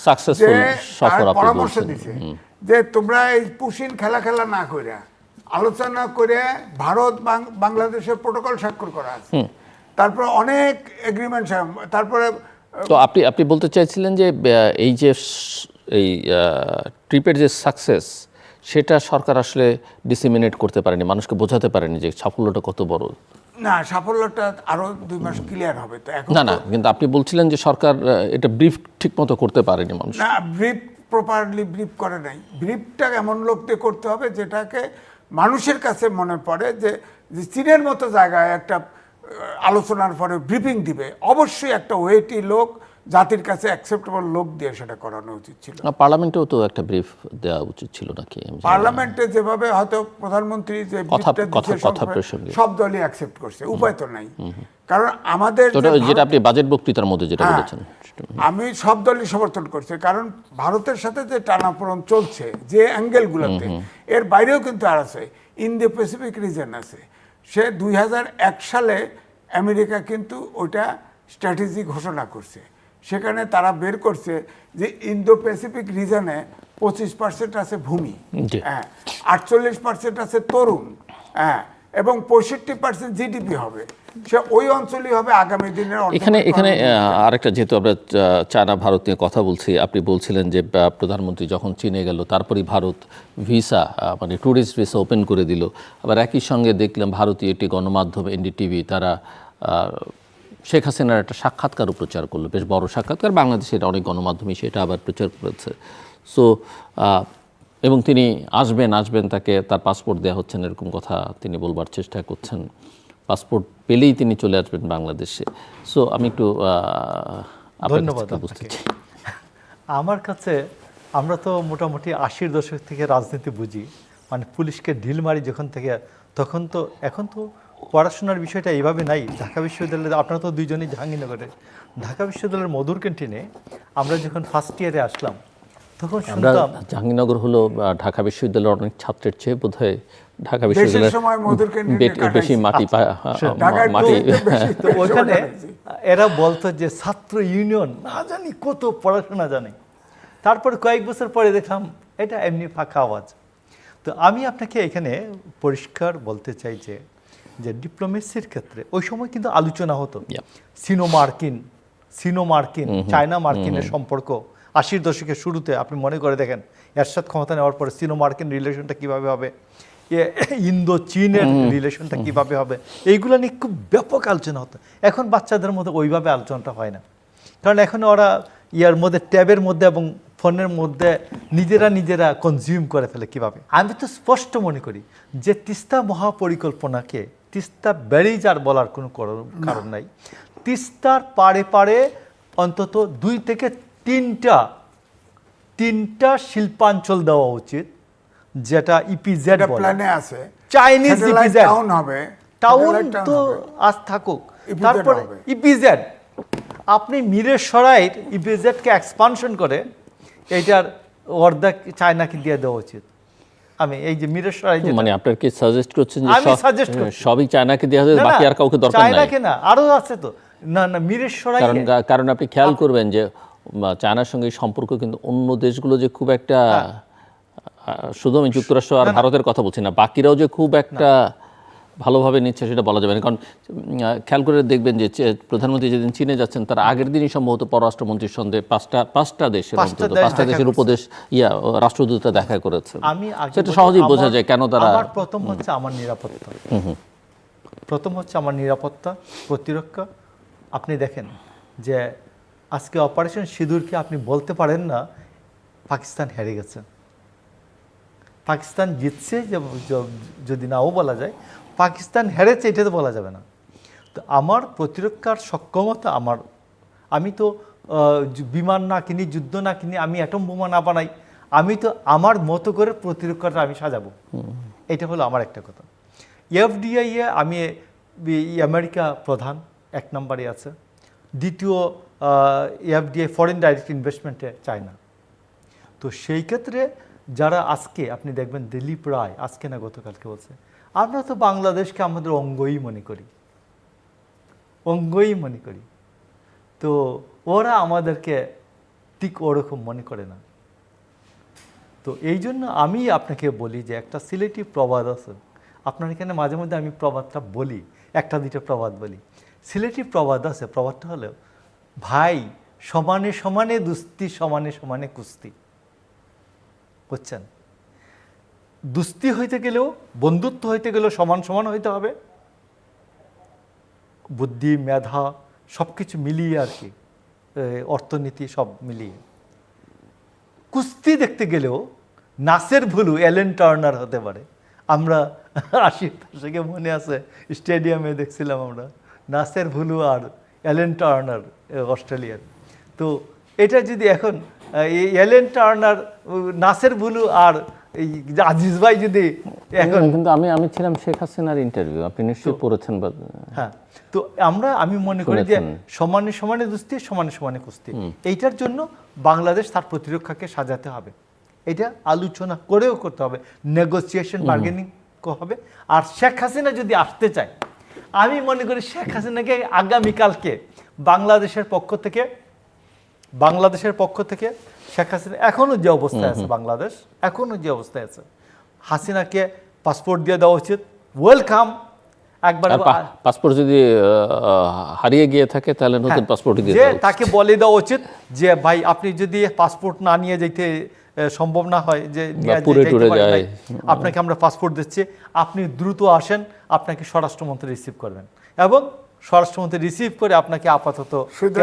সাকসেসফুল সফর আপনি পরামর্শ বলছেন। দিছে যে তোমরা এই পুশিন খেলা না করে আলোচনা করে ভারত বাংলাদেশের প্রোটোকল স্বাক্ষর করা আছে, তারপর অনেক এগ্রিমেন্ট, তারপরে তো আপনি বলতে চাইছিলেন যে এই যে এই ট্রিপের যে সাকসেস, সেটা সরকার আসলে ডিসেমিনেট করতে পারেনি, মানুষকে বোঝাতে পারেনি যে সাফল্যটা কত বড়। না, সাফল্যটা আরো 2 মাস ক্লিয়ার হবে। তো এখন না, কিন্তু আপনি বলছিলেন যে সরকার এটা ব্রিফ ঠিক মতো করতে পারেনি মানুষ। না, ব্রিফ প্রপারলি ব্রিফ করে নাই। ব্রিফটা এমন লোক দিয়ে করতে হবে যেটাকে মানুষের কাছে মনে পড়ে যে চীনের মতো জায়গায় একটা আলোচনার পরে ব্রিফিং দিবে, অবশ্যই একটা ওয়েটি লোক, জাতির কাছে অ্যাকসেপ্টেবল লোক দিয়ে সেটা করানো উচিত ছিল। পার্লামেন্টেও তো একটা ব্রিফ দেওয়া উচিত ছিল নাকি? পার্লামেন্টে যেভাবে হয়তো প্রধানমন্ত্রী যে কথা প্রসঙ্গে সব দলই অ্যাকসেপ্ট করছে, উপায় তো নাই। কারণ আমাদের যেটা আপনি বাজেট বক্তৃতার মধ্যে যেটা বলেছেন, আমি সব দলই সমর্থন করছি, কারণ ভারতের সাথে যে টানাপোড়েন চলছে যে অ্যাঙ্গেলগুলোতে, এর বাইরেও কিন্তু আর আছে, ইন্দো প্যাসিফিক রিজন আছে। সে 2001 সালে আমেরিকা কিন্তু ওটা স্ট্র্যাটেজি ঘোষণা করছে, সেখানে তারা বের করছে যে ইন্দো প্যাসিফিক রিজনে 25% আছে ভূমি, 48% আছে তরুণ, এবং 65% জিডিপি হবে, সে ওই অঞ্চলই হবে আগামী দিনের। এখানে আরেকটা, যেহেতু আমরা চায়না ভারত নিয়ে কথা বলছি, আপনি বলছিলেন যে প্রধানমন্ত্রী যখন চীনে গেল তারপরেই ভারত ভিসা মানে ট্যুরিস্ট ভিসা ওপেন করে দিল। আবার একই সঙ্গে দেখলাম ভারতীয় একটি গণমাধ্যম এনডিটিভি, তারা শেখ হাসিনার একটা সাক্ষাৎকারও প্রচার করলো, বেশ বড় সাক্ষাৎকার, বাংলাদেশের অনেক গণমাধ্যমই সেটা আবার প্রচার করেছে। সো এবং তিনি আসবেন, তাকে তার পাসপোর্ট দেওয়া হচ্ছে না এরকম কথা তিনি বলবার চেষ্টা করছেন। পাসপোর্ট পেলেই তিনি চলে আসবেন বাংলাদেশে। সো আমি একটু আপনার ধন্যবাদ কাছ থেকে বুঝতে আপনাকে। চাই। আমার কাছে আমরা তো মোটামুটি 80-র দশক থেকে রাজনীতি বুঝি, মানে পুলিশকে ঢিল মারি যখন থেকে, তখন তো এখন তো পড়াশোনার বিষয়টা এইভাবে নাই। ঢাকা বিশ্ববিদ্যালয়ে আপনারা তো দুইজনই জাহাঙ্গীরনগরে, ঢাকা বিশ্ববিদ্যালয়ের মধুর ক্যান্টিনে আমরা যখন ফার্স্ট ইয়ারে আসলাম তখন আমরা শুনতাম জাহাঙ্গীরনগর হলো ঢাকা বিশ্ববিদ্যালয়ের অনেক ছাত্রের চেয়ে বোধহয় ঢাকা বেশি বিশ্ববিদ্যালয়ের সময় মধুর ক্যান্টিনে বেশি মাটি ঢাকায় মাটি তো বেশি তো ওইখানে এরা বলতো যে ছাত্র ইউনিয়ন না জানি কত পড়াশোনা জানে। তারপর কয়েক বছর পরে দেখলাম এটা এমনি ফাঁকা আওয়াজ। তো আমি আপনাকে এখানে পরিষ্কার বলতে চাই যে ডিপ্লোমেসির ক্ষেত্রে ওই সময় কিন্তু আলোচনা হতো Yeah. সিনো মার্কিন চায়না মার্কিনের সম্পর্ক 80-র দশকের শুরুতে আপনি মনে করে দেখেন এরশাদ ক্ষমতা নেওয়ার পরে সিনো মার্কিন রিলেশনটা কীভাবে হবে, ইন্দো চীনের রিলেশনটা কীভাবে হবে, এইগুলো নিয়ে খুব ব্যাপক আলোচনা হতো। এখন বাচ্চাদের মধ্যে ওইভাবে আলোচনাটা হয় না, কারণ এখন ওরা ইয়ার মধ্যে ট্যাবের মধ্যে এবং ফোনের মধ্যে নিজেরা কনজিউম করে ফেলে কীভাবে। আমি তো স্পষ্ট মনে করি যে তিস্তা মহাপরিকল্পনাকে তিস্তা ব্যারিজ আর বলার কোনো কারণ নাই। তিস্তার পাড়ে পাড়ে অন্তত 2 থেকে 3টা শিল্পাঞ্চল দেওয়া উচিত, যেটা ইপিজেড বলে, প্ল্যানে আছে। চাইনিজ Satellite ইপিজেড টাউন হবে, টাউন Satellite town তো হবে। আজ থাকুক, EPZ তারপর হবে। ইপিজেড আপনি মিরেশরাইট ইপিজেডকে এক্সপানশন করে এইটার অর্ধেক চায়নাকে দিয়ে দেওয়া উচিত। আমি এই যে মিরেশরাইট মানে আপনার কি সাজেস্ট করছেন যে আমি suggest করছি। সবই চায়নাকে দেওয়া হবে, বাকি আর কাউকে দরকার নাই? চায়নাকে না, আরো আছে তো, না মিরেশরাইট কারণ আপনি খেয়াল করবেন যে চায়নার সঙ্গে এই সম্পর্ক কিন্তু অন্য দেশগুলো যে খুব একটা শুধু আমি যুক্তরাষ্ট্র আর ভারতের কথা বলছি না, বাকিরাও যে খুব একটা ভালোভাবে নিচ্ছে সেটা বলা যাবে না। কারণ খেয়াল করে দেখবেন যে প্রধানমন্ত্রী যেদিন চীনে যাচ্ছেন তার আগের দিনই সম্ভবত পররাষ্ট্রমন্ত্রীর সঙ্গে পাঁচটা দেশের উপদেশ রাষ্ট্রদূতরা দেখা করেছে। আমি সেটা সহজেই বোঝা যায় কেন তারা। আমার প্রথম হচ্ছে আমার নিরাপত্তা, প্রতিরক্ষা। আপনি দেখেন যে আজকে অপারেশন সিঁদুরকে আপনি বলতে পারেন না পাকিস্তান হেরে গেছে, পাকিস্তান জিতছে যদি নাও বলা যায়, পাকিস্তান হেরেছে এটা তো বলা যাবে না। তো আমার প্রতিরক্ষার সক্ষমতা আমি তো বিমান না কিনি, যুদ্ধ না কিনি, আমি অ্যাটম বোমা না বানাই, আমি তো আমার মতো করে প্রতিরক্ষাটা আমি সাজাবো। এটা হলো আমার একটা কথা। এফডিআই এ আমি আমেরিকা প্রধান 1 নম্বরে আছে, দ্বিতীয় এফডিআই ফরেন ডাইরেক্ট ইনভেস্টমেন্টে চায়না। তো সেই ক্ষেত্রে যারা আজকে আপনি দেখবেন দিলীপ রায় আজকে না গতকালকে বলছে আমরা তো বাংলাদেশকে আমাদের অঙ্গই মনে করি, তো ওরা আমাদেরকে ঠিক ওরকম মনে করে না। তো এই জন্য আমি আপনাকে বলি যে একটা সিলেটি প্রবাদ আছে, আপনার এখানে মাঝে মধ্যে আমি প্রবাদটা বলি, 1-2টা প্রবাদ বলি। সিলেটি প্রবাদ আছে, প্রবাদটা হলো ভাই সমানে সমানে দুস্তি, সমানে সমানে কুস্তি। বুঝছেন, দুস্তি হইতে গেলেও বন্ধুত্ব হইতে গেলেও সমান সমান হইতে হবে, বুদ্ধি মেধা সব কিছু মিলিয়ে আর কি, অর্থনীতি সব মিলিয়ে। কুস্তি দেখতে গেলেও নাসের ভুলু এলেন টার্নার হতে পারে। আমরা 80 দশকে মনে আছে স্টেডিয়ামে দেখছিলাম আমরা নাসের ভুলু আর এলেন টার্নার অস্ট্রেলিয়ার। তো এটা যদি এখন এলেন টার্নার, নাসের ভুলু আর আজিজ ভাই যদি এখন, কিন্তু আমি ছিলাম শেখ হাসিনার ইন্টারভিউ, আপনি নিশ্চয়ই পড়েছেন। হ্যাঁ, তো আমি মনে করি যে সমানে সমানে দুস্তি, সমানে সমানে কুস্তি। এইটার জন্য বাংলাদেশ তার প্রতিরক্ষাকে সাজাতে হবে, এটা আলোচনা করেও করতে হবে, নেগোসিয়েশন বার্গেনিং হবে। আর শেখ হাসিনা যদি আসতে চায়, আমি মনে করি শেখ হাসিনাকে আগামীকালকে বাংলাদেশের পক্ষ থেকে শেখ হাসিনা এখনো যে অবস্থায় আছে, বাংলাদেশ এখনো যে অবস্থায় আছে, হাসিনাকে পাসপোর্ট দিয়ে দেওয়া উচিত। ওয়েলকাম একবার। পাসপোর্ট যদি হারিয়ে গিয়ে থাকে তাহলে নতুন পাসপোর্ট দিয়ে যে তাকে বলে দেওয়া উচিত যে ভাই আপনি যদি পাসপোর্ট না নিয়ে যেতে সম্ভব না হয়, যে আপনাকে আমরা পাসপোর্ট দিচ্ছি, আপনি দ্রুত আসেন, আপনাকে স্বরাষ্ট্রমন্ত্রী রিসিভ করবেন। এবং স্বরাষ্ট্রমন্ত্রী রিসিভ করে আপনাকে আপাতত শুধু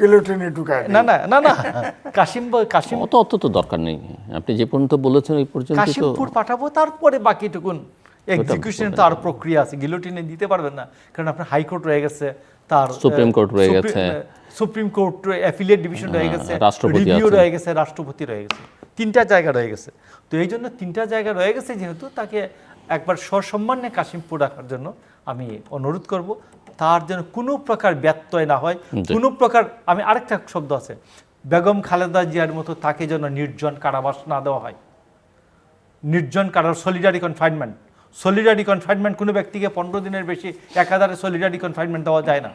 গিলোটিনে ঢুকায় না না না না কাশিম অত তো দরকার নেই, আপনি যে পর্যন্ত বলেছেন এই পর্যন্ত তো কাশিমপুর পাঠাবো, তারপরে বাকিটুকুন এক্সিকিউশনের তো আরো প্রক্রিয়া আছে, গিলোটিনে দিতে পারবেন না, কারণ আপনার হাইকোর্ট রয়ে গেছে, তার সুপ্রিম কোর্ট রয়ে গেছে, সুপ্রিম কোর্ট অ্যাফিলিয়েট ডিভিশন রয়ে গেছে, রাষ্ট্রপতি রিভিউ আছে। রয়ে গেছে, রাষ্ট্রপতি রয়ে গেছে, 3টা জায়গা রয়ে গেছে। তো এই জন্য 3টা জায়গা রয়ে গেছে যেহেতু, তাকে একবার সসম্মানে কাশিমপুর রাখার জন্য আমি অনুরোধ করব, তার যেন কোনো প্রকার ব্যত্যয় না হয়, কোনো প্রকার। আমি আরেকটা শব্দ আছে, বেগম খালেদা জিয়ার মতো তাকে যেন নির্জন কারাবাস না দেওয়া হয়। নির্জন কারার সলিডারি কনফাইনমেন্ট কোনো ব্যক্তিকে 15 দিনের বেশি একাধারে সলিডারি কনফাইনমেন্ট দেওয়া যায় না।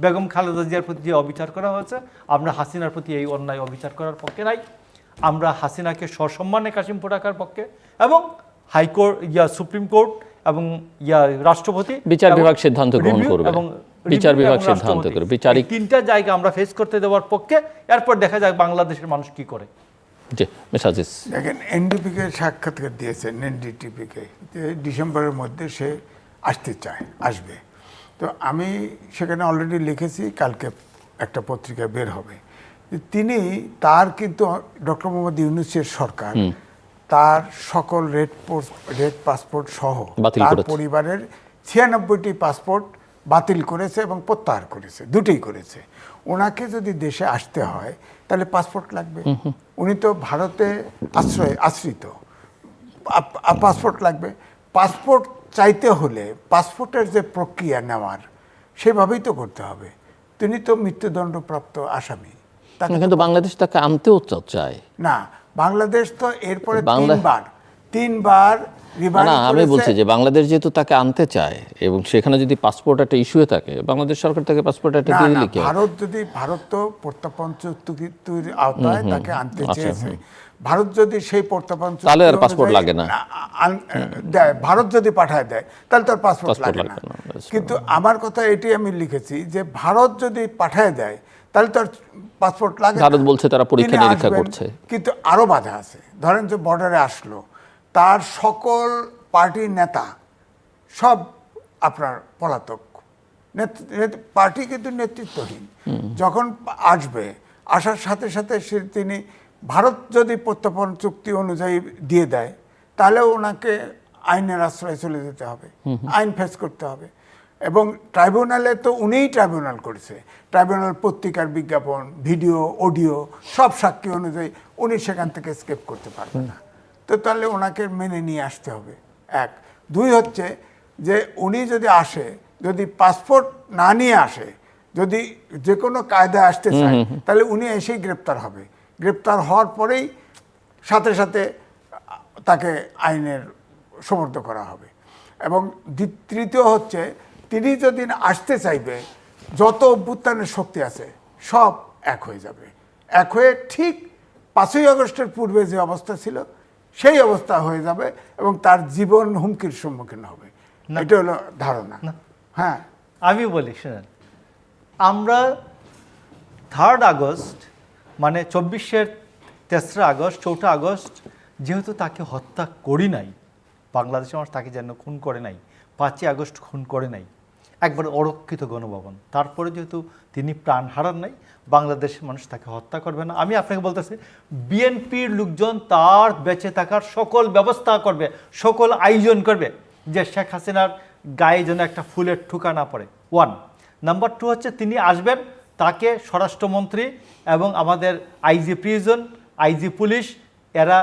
বেগম খালেদা জিয়ার প্রতি যে অবিচার করা হয়েছে, আমরা হাসিনার প্রতি এই অন্যায় অবিচার করার পক্ষে নাই। আমরা হাসিনাকে সসম্মানে কাশিমপুর রাখার পক্ষে, এবং হাইকোর্ট সুপ্রিম কোর্ট এবং রাষ্ট্রপতি বিচার বিভাগ সিদ্ধান্ত গ্রহণ review করবে, এবং বিচার review বিভাগ এবং সিদ্ধান্ত রাষ্ট্রপতি। করবে, বিচারিক এই 3টা জায়গা আমরা ফেস করতে দেওয়ার পক্ষে। এরপর দেখা যাক বাংলাদেশের মানুষ কি করে। জি মেসাজিস। দেখেন, এনডিপিকে সাক্ষাৎকার দিয়েছেন, এনডিটিপিকে, যে ডিসেম্বরের মধ্যে সে আসবে। তো আমি সেখানে অলরেডি লিখেছি, কালকে একটা পত্রিকায় বের হবে, যে তিনি তার কিন্তু ডক্টর মোহাম্মদ ইউনূসের সরকার তার সকল রেড পাসপোর্ট সহ বাতিল তার করেছে। পরিবারের 96টি পাসপোর্ট বাতিল করেছে এবং প্রত্যাহার করেছে, দুটোই করেছে। ওনাকে যদি দেশে আসতে হয় তাহলে পাসপোর্ট লাগবে, উনি তো ভারতে আশ্রিত, পাসপোর্ট লাগবে। পাসপোর্ট চাইতে হলে পাসপোর্টের যে প্রক্রিয়া নেওয়ার, সেভাবেই তো করতে হবে। তিনি তো মৃত্যুদণ্ডপ্রাপ্ত আসামি, তাকে কিন্তু বাংলাদেশ তাকে আনতেও চায় না। বাংলাদেশ তো এরপরে বাংলা- তিনবার রিমান্ড না, আমি করেছে। বলছি যে বাংলাদেশ যেহেতু তাকে আনতে চায় এবং সেখানে যদি পাসপোর্ট একটা ইস্যুয়ে থাকে, বাংলাদেশ সরকার তাকে পাসপোর্ট একটা না, দিয়ে না, দিলে কি হয়? ভারত তো প্রত্যাপন চুক্তির আওতায় তাকে আনতে আচ্ছা, চেয়েছে। ভারত যদি সেই প্রত্যাপন চুক্তি তাহলে আর পাসপোর্ট অনুযায়ী লাগে না। দেয়, ভারত যদি পাঠায় দেয় তাহলে তার পাসপোর্ট পাসপোর্ট লাগে না। লাগবে না, ব্যাস। কিন্তু আমার কথা এটি আমি লিখেছি যে ভারত যদি পাঠায় দেয় তাহলে তার পাসপোর্ট লাগে না। ভারত বলছে তারা পরীক্ষা তিনি নিরীক্ষা আসবেন, করছে। কিন্তু আরো বাধা আছে। ধরেন যে বর্ডারে আসলো, তার সকল পার্টির নেতা সব আপনার পলাতক, পার্টি কিন্তু নেতৃত্বহীন। যখন আসবে, আসার সাথে সাথে তিনি ভারত যদি প্রত্যর্পণ চুক্তি অনুযায়ী দিয়ে দেয়, তাহলে ওনাকে আইনের আশ্রয় চলে যেতে হবে, আইন ফেস করতে হবে। এবং ট্রাইব্যুনালে তো উনিই ট্রাইব্যুনাল করেছে, ট্রাইব্যুনাল পত্রিকার বিজ্ঞাপন, ভিডিও, অডিও সব সাক্ষী অনুযায়ী উনি সেখান থেকে স্কেপ করতে পারবেন না। তো তাহলে ওনাকে মেনে নিয়ে আসতে হবে, 1। 2 হচ্ছে যে উনি যদি আসে, যদি পাসপোর্ট না নিয়ে আসে, যদি যে কোনো কায়দায় আসতে চায়, তাহলে উনি এসেই গ্রেপ্তার হবে। গ্রেপ্তার হওয়ার পরেই সাথে সাথে তাকে আইনের সমর্থ করা হবে। এবং তৃতীয় হচ্ছে, তিনি যদি আসতে চাইবে, যত অভ্যুত্থানের শক্তি আছে সব এক হয়ে যাবে। এক হয়ে ঠিক 5ই আগস্টের পূর্বে যে অবস্থা ছিল সেই অবস্থা হয়ে যাবে এবং তার জীবন হুমকির সম্মুখীন হবে। এটা হলো ধারণা। হ্যাঁ, আমি বলি, শুনেন, আমরা 3rd আগস্ট মানে 24-এর 3রা আগস্ট, 4ঠা আগস্ট যেহেতু তাকে হত্যা করি নাই, বাংলাদেশের মানুষ তাকে যেন খুন করে নাই, 5ই আগস্ট খুন করে নাই, একবার অরক্ষিত গণভবন, তারপরে যেহেতু তিনি প্রাণ হারান নাই, বাংলাদেশের মানুষ তাকে হত্যা করবে না। আমি আপনাকে বলতেছি, বিএনপির লোকজন তার বেঁচে থাকার সকল ব্যবস্থা করবে, সকল আয়োজন করবে, যে শেখ হাসিনার গায়ে যেন একটা ফুলের ঠুকা না পড়ে। 1 নাম্বার 2 হচ্ছে, তিনি আসবেন, তাকে স্বরাষ্ট্রমন্ত্রী এবং আমাদের আইজি প্রিজন, আইজি পুলিশ, এরা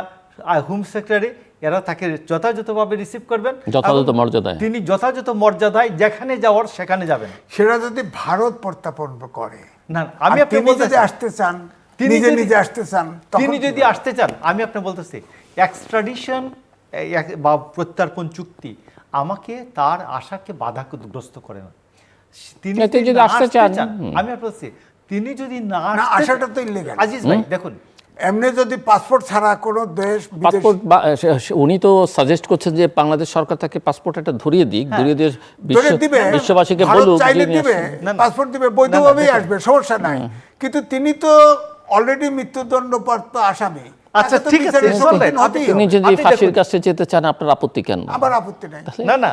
হোম সেক্রেটারি, এরা তাকে যথাযথভাবে রিসিভ করবেন, যথাযথ এবং মর্যাদায়। তিনি যথাযথ মর্যাদায় যেখানে যাওয়ার সেখানে যাবেন। সেটা যদি ভারত প্রত্যাপন করে, না, আমি আর আপনাকে তিনি বলতেছি, যদি আসতে চান, তিনি নিজে যদি- নিজে আসতে চান, তখন তিনি কি যদি হবে? আসতে চান, আমি আপনাকে বলতেছি, এক্সট্রাডিশন বা প্রত্যার্পণ চুক্তি আমাকে তার আশাকে বাধাগ্রস্ত করে না। তিনি না, তিনি যদি না আসতে চান, আমি আপনাকে বলছি, তিনি যদি না না, আসতে আসাটা তো illegal। আজিজ ভাই দেখুন, এমনি যদি পাসপোর্ট ছাড়া কোনো দেশ পাসপোর্ট উনি তো সাজেস্ট করছেন যে বাংলাদেশ সরকার তাকে পাসপোর্ট একটা ধরিয়ে দিক, ধরিয়ে দিয়ে ধরে দিবে, বিশ্ববাসীকে ভারত বলুক চাইলে যে দিবে, না, না। পাসপোর্ট দিবে, বৈধভাবেই দেখুন। আসবে, সমস্যা নাই। কিন্তু তিনি তো অলরেডি মৃত্যুদণ্ডপ্রাপ্ত আসামি, আচ্ছা, তাকে তো ঠিক আছে, বিচারের বললেন, সম্মুখীন হতেই তিনি হবে। যদি আপনি ফাঁসির দেখুন। কাছে যেতে চান আপনার আপত্তি কেন? আবার আপত্তি নাই। না না,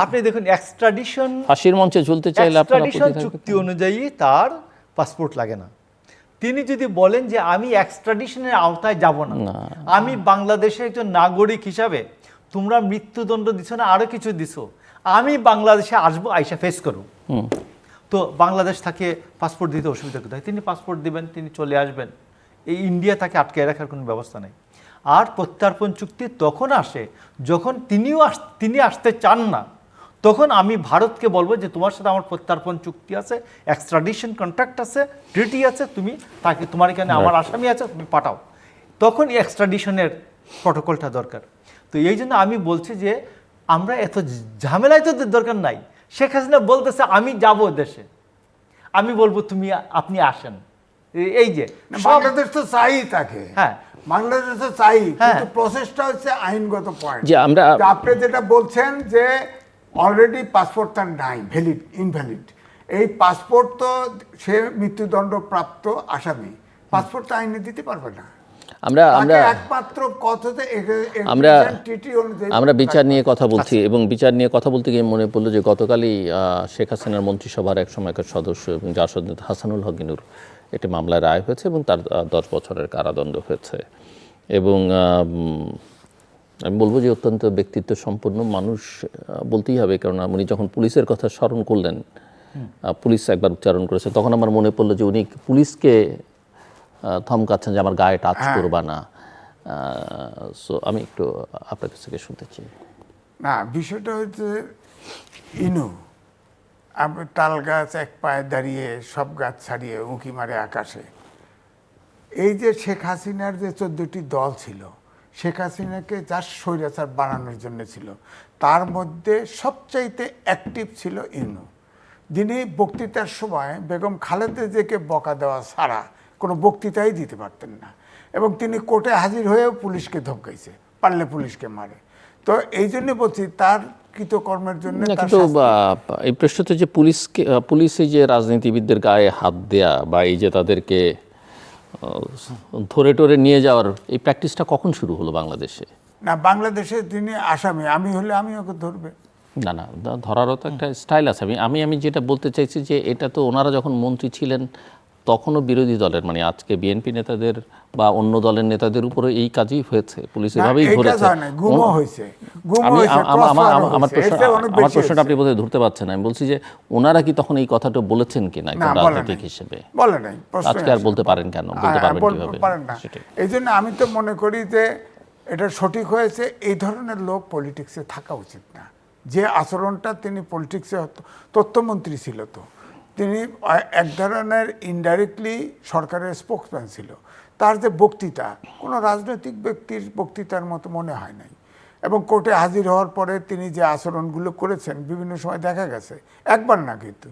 আপনি দেখুন এক্সট্রাডিশন ফাঁসির মঞ্চে ঝুলতে চাইলে আপনার আপত্তি এক্সট্রাডিশন থাকবে চুক্তি অনুযায়ী তার পাসপোর্ট লাগে না। তিনি যদি বলেন যে আমি এক্সট্রাডিশনের আওতায় যাব না, আমি বাংলাদেশের একজন নাগরিক হিসাবে, তোমরা মৃত্যুদণ্ড দিছো না আরো কিছু দিছো, আমি বাংলাদেশে আসবো, আইসা ফেস করব, তো বাংলাদেশ তাকে পাসপোর্ট দিতে অসুবিধা কোথায়? তিনি পাসপোর্ট দিবেন, তিনি চলে আসবেন। এই ইন্ডিয়া তাকে আটকে রাখার কোনো ব্যবস্থা নেই। আর প্রত্যার্পণ চুক্তি তখন আসে যখন তিনি আসতে চান না, তখন আমি ভারতকে বলবো যে তোমার সাথে আমার প্রত্যার্পণ চুক্তি আছে, এক্সট্রাডিশন কন্ট্রাক্ট আছে, ট্রিটি আছে, তুমি তাকে, তোমার এখানে আমার আসামি আছে, তুমি পাঠাও। তখন এক্সট্রাডিশনের প্রটোকলটা দরকার। তো এই জন্য আমি বলছি যে আমরা এত ঝামেলায় তো দরকার নাই। শেখ হাসিনা বলতেছে আমি যাব দেশে, আমি বলবো আপনি আসেন। এই যে না, সব- বাংলাদেশ তো চাই তাকে, হ্যাঁ। বাংলাদেশ তো চাই, হ্যাঁ। কিন্তু প্রসেসটা হচ্ছে আইনগত পয়েন্ট। যে আমরা- আপনি যেটা বলছেন যে অলরেডি পাসপোর্ট তার নাই, ভ্যালিড ইনভ্যালিড, এই পাসপোর্ট তো সে মৃত্যুদণ্ড প্রাপ্ত আসামি, পাসপোর্ট তো আইনে দিতে পারবে না। আমরা তাকে আমরা একমাত্র কথাতে ট্রিটি অনুযায়ী আমরা বিচার নিয়ে কথা বলছি, এবং বিচার নিয়ে কথা বলতে গিয়ে মনে পড়লো যে গতকালই শেখ হাসিনার মন্ত্রিসভার এক সময়কার সদস্য এবং জাসদ নেতা হাসানুল হক নূর একটি মামলায় রায় হয়েছে এবং তার 10 বছরের কারাদণ্ড হয়েছে। এবং আমি বলবো যে অত্যন্ত ব্যক্তিত্ব সম্পন্ন মানুষ বলতেই হবে, কারণ উনি যখন পুলিশের কথা স্মরণ করলেন, পুলিশ একবার উচ্চারণ করেছে, তখন আমার মনে পড়লো যে উনি পুলিশকে ধমকাচ্ছেন যে আমার গায়ে টাচ করবা না। সো আমি একটু আপনার কাছ থেকে শুনতে চাই। না, বিষয়টা হচ্ছে ইনু তাল গাছ এক পায়ে দাঁড়িয়ে সব গাছ ছাড়িয়ে উঁকি মারে আকাশে। এই যে শেখ হাসিনার যে 14টি দল ছিল, শেখ হাসিনাকে জাস্ট স্বৈরাচার বানানোর জন্য ছিল, তার মধ্যে সবচাইতে অ্যাক্টিভ ছিল ইনু, যিনি বক্তৃতার সময় বেগম খালেদা জিয়াকে বকা দেওয়া ছাড়া কোনো বক্তৃতাই দিতে পারতেন না, এবং তিনি কোর্টে হাজির হয়েও পুলিশকে ধমকাইছে, পারলে পুলিশকে মারে। তো এই জন্য বলছি তার কৃতকর্মের জন্য না, তার কিন্তু শাস্তি। এই প্রশ্নতে যে পুলিশ এই যে রাজনীতিবিদদের গায়ে হাত দেয়া বা এই যে তাদেরকে ধরে টরে নিয়ে যাওয়ার এই প্র্যাকটিসটা কখন শুরু হলো বাংলাদেশে? না, বাংলাদেশে তিনি আসামি, আমি হলে আমি ওকে ধরবে। না না, ধরারও তো একটা স্টাইল আছে। আমি যেটা বলতে চাইছি যে এটা তো ওনারা যখন মন্ত্রী ছিলেন তখনও বিরোধী দলের, মানে আজকে বিএনপি নেতাদের বা অন্য দলের নেতাদের উপরে এই কাজই হয়েছে, পুলিশ এভাবেই এই কাজ ধরেছে। হয় নাই, গুমও হয়েছে, গুমও আমি হয়েছে, আমার crossfire হয়েছে, এর চেয়ে অনেক আমার বেশি প্রশ্নটা হয়েছে। আপনি বোধহয় ধরতে পারছেন না। আমি বলছি যে ওনারা কি তখন এই কথাটা বলেছেন কিনা না, বলে রাজনৈতিক নাই, হিসেবে? বলে নাই, প্রশ্নই আজকে আর আসে বলতে না। পারেন কেন? বলতে পারবেন বলতে কিভাবে? পারেন না। সেটাই। এই জন্য আমি তো মনে করি যে এটা সঠিক হয়েছে, এই ধরনের লোক পলিটিক্সে থাকা উচিত না। যে আচরণটা, তিনি পলিটিক্সে তথ্যমন্ত্রী ছিল, তো তিনি এক ধরনের ইনডাইরেক্টলি সরকারের স্পোকসম্যান ছিল। তার যে বক্তৃতা কোনো রাজনৈতিক ব্যক্তির বক্তৃতার মতো মনে হয় নাই, এবং কোর্টে হাজির হওয়ার পরে তিনি যে আচরণগুলো করেছেন বিভিন্ন সময় দেখা গেছে, একবার না কিন্তু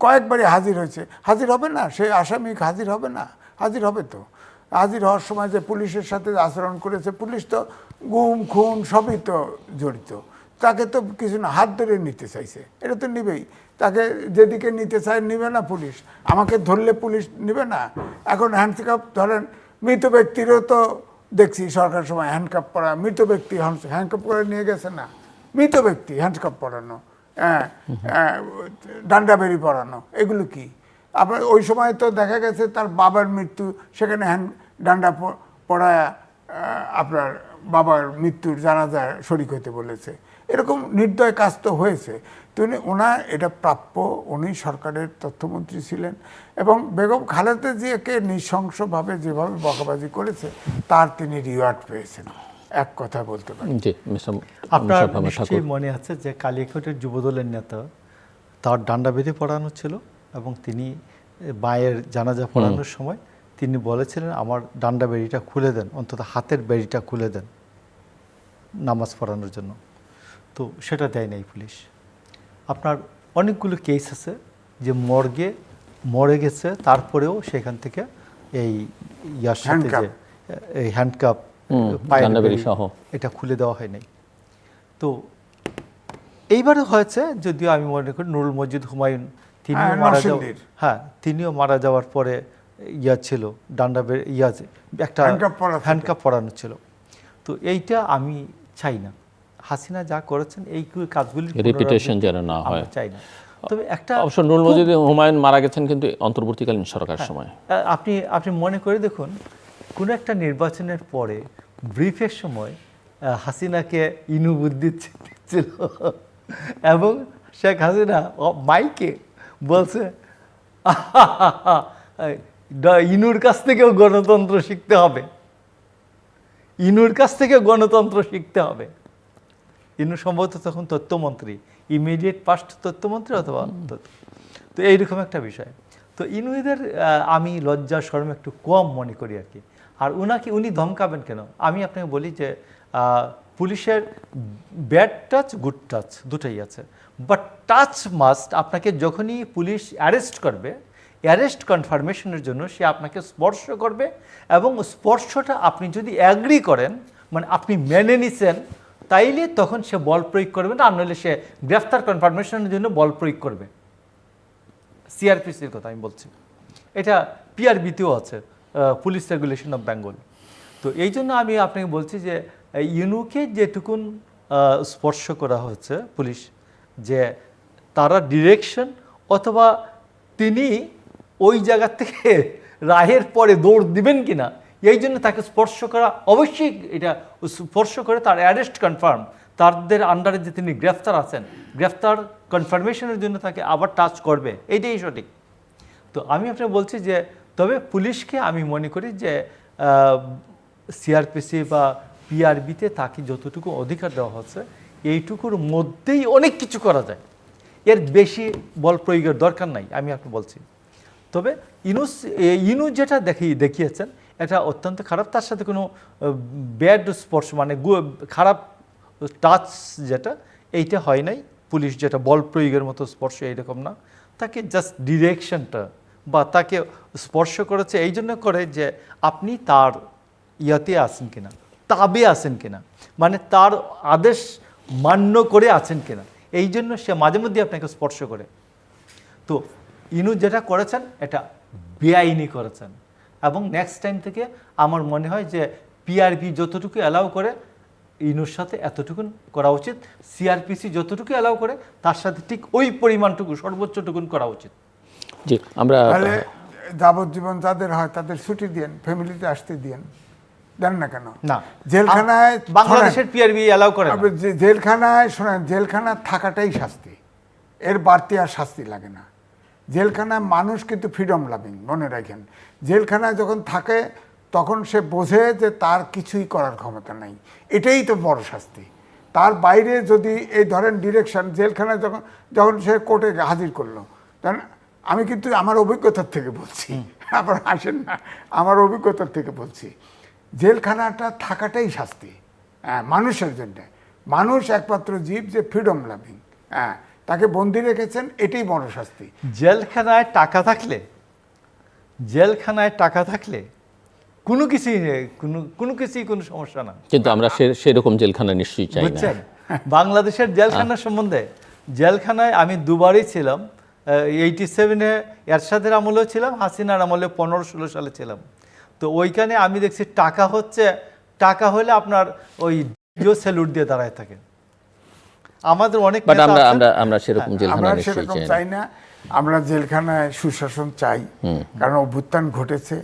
কয়েকবারই হাজির হয়েছে, হাজির হবে না, সে আসামি হাজির হবে না, হাজির হবে তো। হাজির হওয়ার সময় যে পুলিশের সাথে আচরণ করেছে, পুলিশ তো গুম খুন সবই তো জড়িত, তাকে তো কিছু না, হাত ধরে নিতে চাইছে, এটা তো নিবেই, তাকে যেদিকে নিতে চায় নিবে না পুলিশ, আমাকে ধরলে পুলিশ নিবে না। এখন হ্যান্ডকাপ ধরেন, মৃত ব্যক্তিরও তো দেখছি সরকার সময় হ্যান্ডকাপ পরা, মৃত ব্যক্তি হ্যান্ডকাপ করে নিয়ে গেছে না, মৃত ব্যক্তি হ্যান্ডকাপ পরানো, ডান্ডা বেরি পরানো, এগুলো কি? আবার ওই সময় তো দেখা গেছে তার বাবার মৃত্যু, সেখানে ডান্ডা পড়ায় আপনার বাবার মৃত্যুর জানাজা শরিক হতে বলেছে, এরকম নির্দয় কাজ তো হয়েছে। তো ওনার এটা প্রাপ্য, উনি সরকারের তথ্যমন্ত্রী ছিলেন, এবং বেগম খালেদা জিয়াকে নৃশংসভাবে যেভাবে বকাবাজি করেছে তার তিনি রিওয়ার্ড পেয়েছেন, এক কথা বলতে পারেন। জি, মিস্টার আপনার ঠাকুর। নিশ্চয়ই মনে আছে যে কালিয়াকৈটের যুবদলের নেতা, তার ডান্ডা বেঁধে পড়ানো ছিল, এবং তিনি মায়ের জানাজা পড়ানোর সময় তিনি বলেছিলেন আমার ডান্ডা বেড়িটা খুলে দেন, অন্তত হাতের বেড়িটা খুলে দেন নামাজ পড়ানোর জন্য। তো সেটা দেয় নাই পুলিশ। আপনার অনেকগুলো কেস আছে যে মর্গে মরে গেছে, তারপরেও সেখান থেকে এই ইয়ার সাথে যে এই হ্যান্ডকাপ ডান্ডা বেড়ি সহ এটা খুলে দেওয়া হয় নাই। তো এইবারে হয়েছে, যদিও আমি মনে করি নুরুল মজিদ হুমায়ুন তিনিও মারা যাওয়ার, নরসিংদীর। হ্যাঁ, তিনিও মারা যাওয়ার পরে ইয়া ছিল, ডান্ডা একটা হ্যান্ডকাপ পরা ছিল। হ্যান্ডকাপ পরানো ছিল। তো এইটা আমি চাই না। হাসিনা যা করেছেন এই কাজগুলি রিপিটেশন যেন না হয়। আমরা চাই না। তবে একটা অবশ্য নুরুল মজিদ হুমায়ুন মারা গেছেন কিন্তু অন্তর্বর্তীকালীন সরকার সময়। আপনি মনে করে দেখুন, কোনো একটা নির্বাচনের পরে ব্রিফের সময় হাসিনাকে ইনু বুদ্ধি দিচ্ছিল এবং শেখ হাসিনা মাইকে বলছে ইনুর কাছ থেকেও গণতন্ত্র শিখতে হবে, ইনুর কাছ থেকে গণতন্ত্র শিখতে হবে। ইনু সম্ভবত তখন তথ্যমন্ত্রী, ইমিডিয়েট পাস্ট তথ্যমন্ত্রী অথবা তো এইরকম একটা বিষয়। তো ইনুদের আমি লজ্জা শরম একটু কম মনে করি আর কি। আর উনি ধমকাবেন কেন? আমি আপনাকে বলি যে পুলিশের ব্যাড টাচ গুড টাচ দুটোই আছে, বাট টাচ মাস্ট। আপনাকে যখনই পুলিশ অ্যারেস্ট করবে, অ্যারেস্ট কনফার্মেশনের জন্য সে আপনাকে স্পর্শ করবে, এবং স্পর্শটা আপনি যদি অ্যাগ্রি করেন, মানে আপনি মেনে নিছেন, তাইলে তখন সে বল প্রয়োগ করবে না, আর নইলে সে গ্রেফতার কনফার্মেশনের জন্য বল প্রয়োগ করবে। সিআরপিসির কথা আমি বলছি, এটা পিআরবিতেও আছে, পুলিশ রেগুলেশন অফ বেঙ্গল। তো এই জন্য আমি আপনাকে বলছি যে ইউনুকে যেটুকুন স্পর্শ করা হচ্ছে পুলিশ, যে তারা ডিরেকশন অথবা তিনি ওই জায়গা থেকে রায়ের পরে দৌড় দিবেন কিনা, এই জন্য তাকে স্পর্শ করা অবশ্যই, এটা স্পর্শ করে তার অ্যারেস্ট কনফার্ম, তাদের আন্ডারে যে তিনি গ্রেফতার আছেন, গ্রেফতার কনফার্মেশনের জন্য তাকে আবার টাচ করবে, এইটাই সঠিক। তো আমি আপনাকে বলছি যে তবে পুলিশকে আমি মনে করি যে সিআরপিসি বা পিআরবিতে তাকে যতটুকু অধিকার দেওয়া হচ্ছে, এইটুকুর মধ্যেই অনেক কিছু করা যায়, এর বেশি বল প্রয়োগের দরকার নাই, আমি আপনাকে বলছি। তবে ইনু যেটা দেখিয়েছেন এটা অত্যন্ত খারাপ, তার সাথে কোনো ব্যাড স্পর্শ মানে খারাপ টাচ যেটা, এইটা হয় নাই। পুলিশ যেটা বল প্রয়োগের মতো স্পর্শ এইরকম না, তাকে জাস্ট ডিরেকশনটা বা তাকে স্পর্শ করেছে এই জন্য করে যে আপনি তার ইয়াতে আছেন কিনা, তাবে আছেন কিনা, মানে তার আদেশ মান্য করে আছেন কিনা, এই জন্য সে মাঝে মধ্যে আপনাকে স্পর্শ করে। তো ইনু যেটা করেছেন এটা বেআইনি করেছেন, এবং নেক্সট টাইম থেকে আমার মনে হয় যে পিআরবি যতটুকু অ্যালাউ করে ইনুর সাথে এতটুকুন করা উচিত, সিআরপিসি যতটুকু অ্যালাউ করে তার সাথে ঠিক ওই পরিমাণটুকু সর্বোচ্চটুকুন করা উচিত। জি, আমরা তাহলে যাবজ্জীবন যাদের হয় তাদের ছুটি দিয়েন, ফ্যামিলিতে আসতে দিয়েন, দেন না কেন? না, জেলখানায় বাংলাদেশের পিআরবি অ্যালাউ করে না। জেলখানায় শোনেন, জেলখানা থাকাটাই শাস্তি, এর বাড়তি আর শাস্তি লাগে না। জেলখানায় মানুষ কিন্তু ফ্রিডম লাভিং, মনে রাখেন। জেলখানায় যখন থাকে তখন সে বোঝে যে তার কিছুই করার ক্ষমতা নাই, এটাই তো বড় শাস্তি। তার বাইরে যদি এই ধরেন ডিরেকশন, জেলখানায় যখন সে কোর্টে হাজির করলো, তখন আমি কিন্তু আমার অভিজ্ঞতার থেকে বলছি, আবার আসেন না, আমার অভিজ্ঞতার থেকে বলছি, জেলখানাটা থাকাটাই শাস্তি মানুষের জন্য। মানুষ একমাত্র জীব যে ফ্রিডম লাভিং, তাকে বন্দি রেখেছেন, এটাই বড় শাস্তি। জেলখানায় টাকা থাকলে কোনো কিছুই কোনো সমস্যা না, কিন্তু আমরা সেরকম জেলখানা নিশ্চয়ই চাই না। বুঝছেন? বাংলাদেশের জেলখানার সম্বন্ধে, জেলখানায় আমি দুবারই ছিলাম, 87-এ এরশাদের আমলেও ছিলাম, হাসিনার আমলে 15-16 সালে ছিলাম। তো ওইখানে আমি দেখছি টাকা হলে আপনার ওই স্যালুট দিয়ে দাঁড়ায় থাকে। আমাদের অনেক আমরা সেরকম জেলখানা আমরা নিশ্চয়ই সেরকম চাই চাই না। আমরা জেলখানায় সুশাসন চাই, কারণ অভ্যুত্থান ঘটেছে।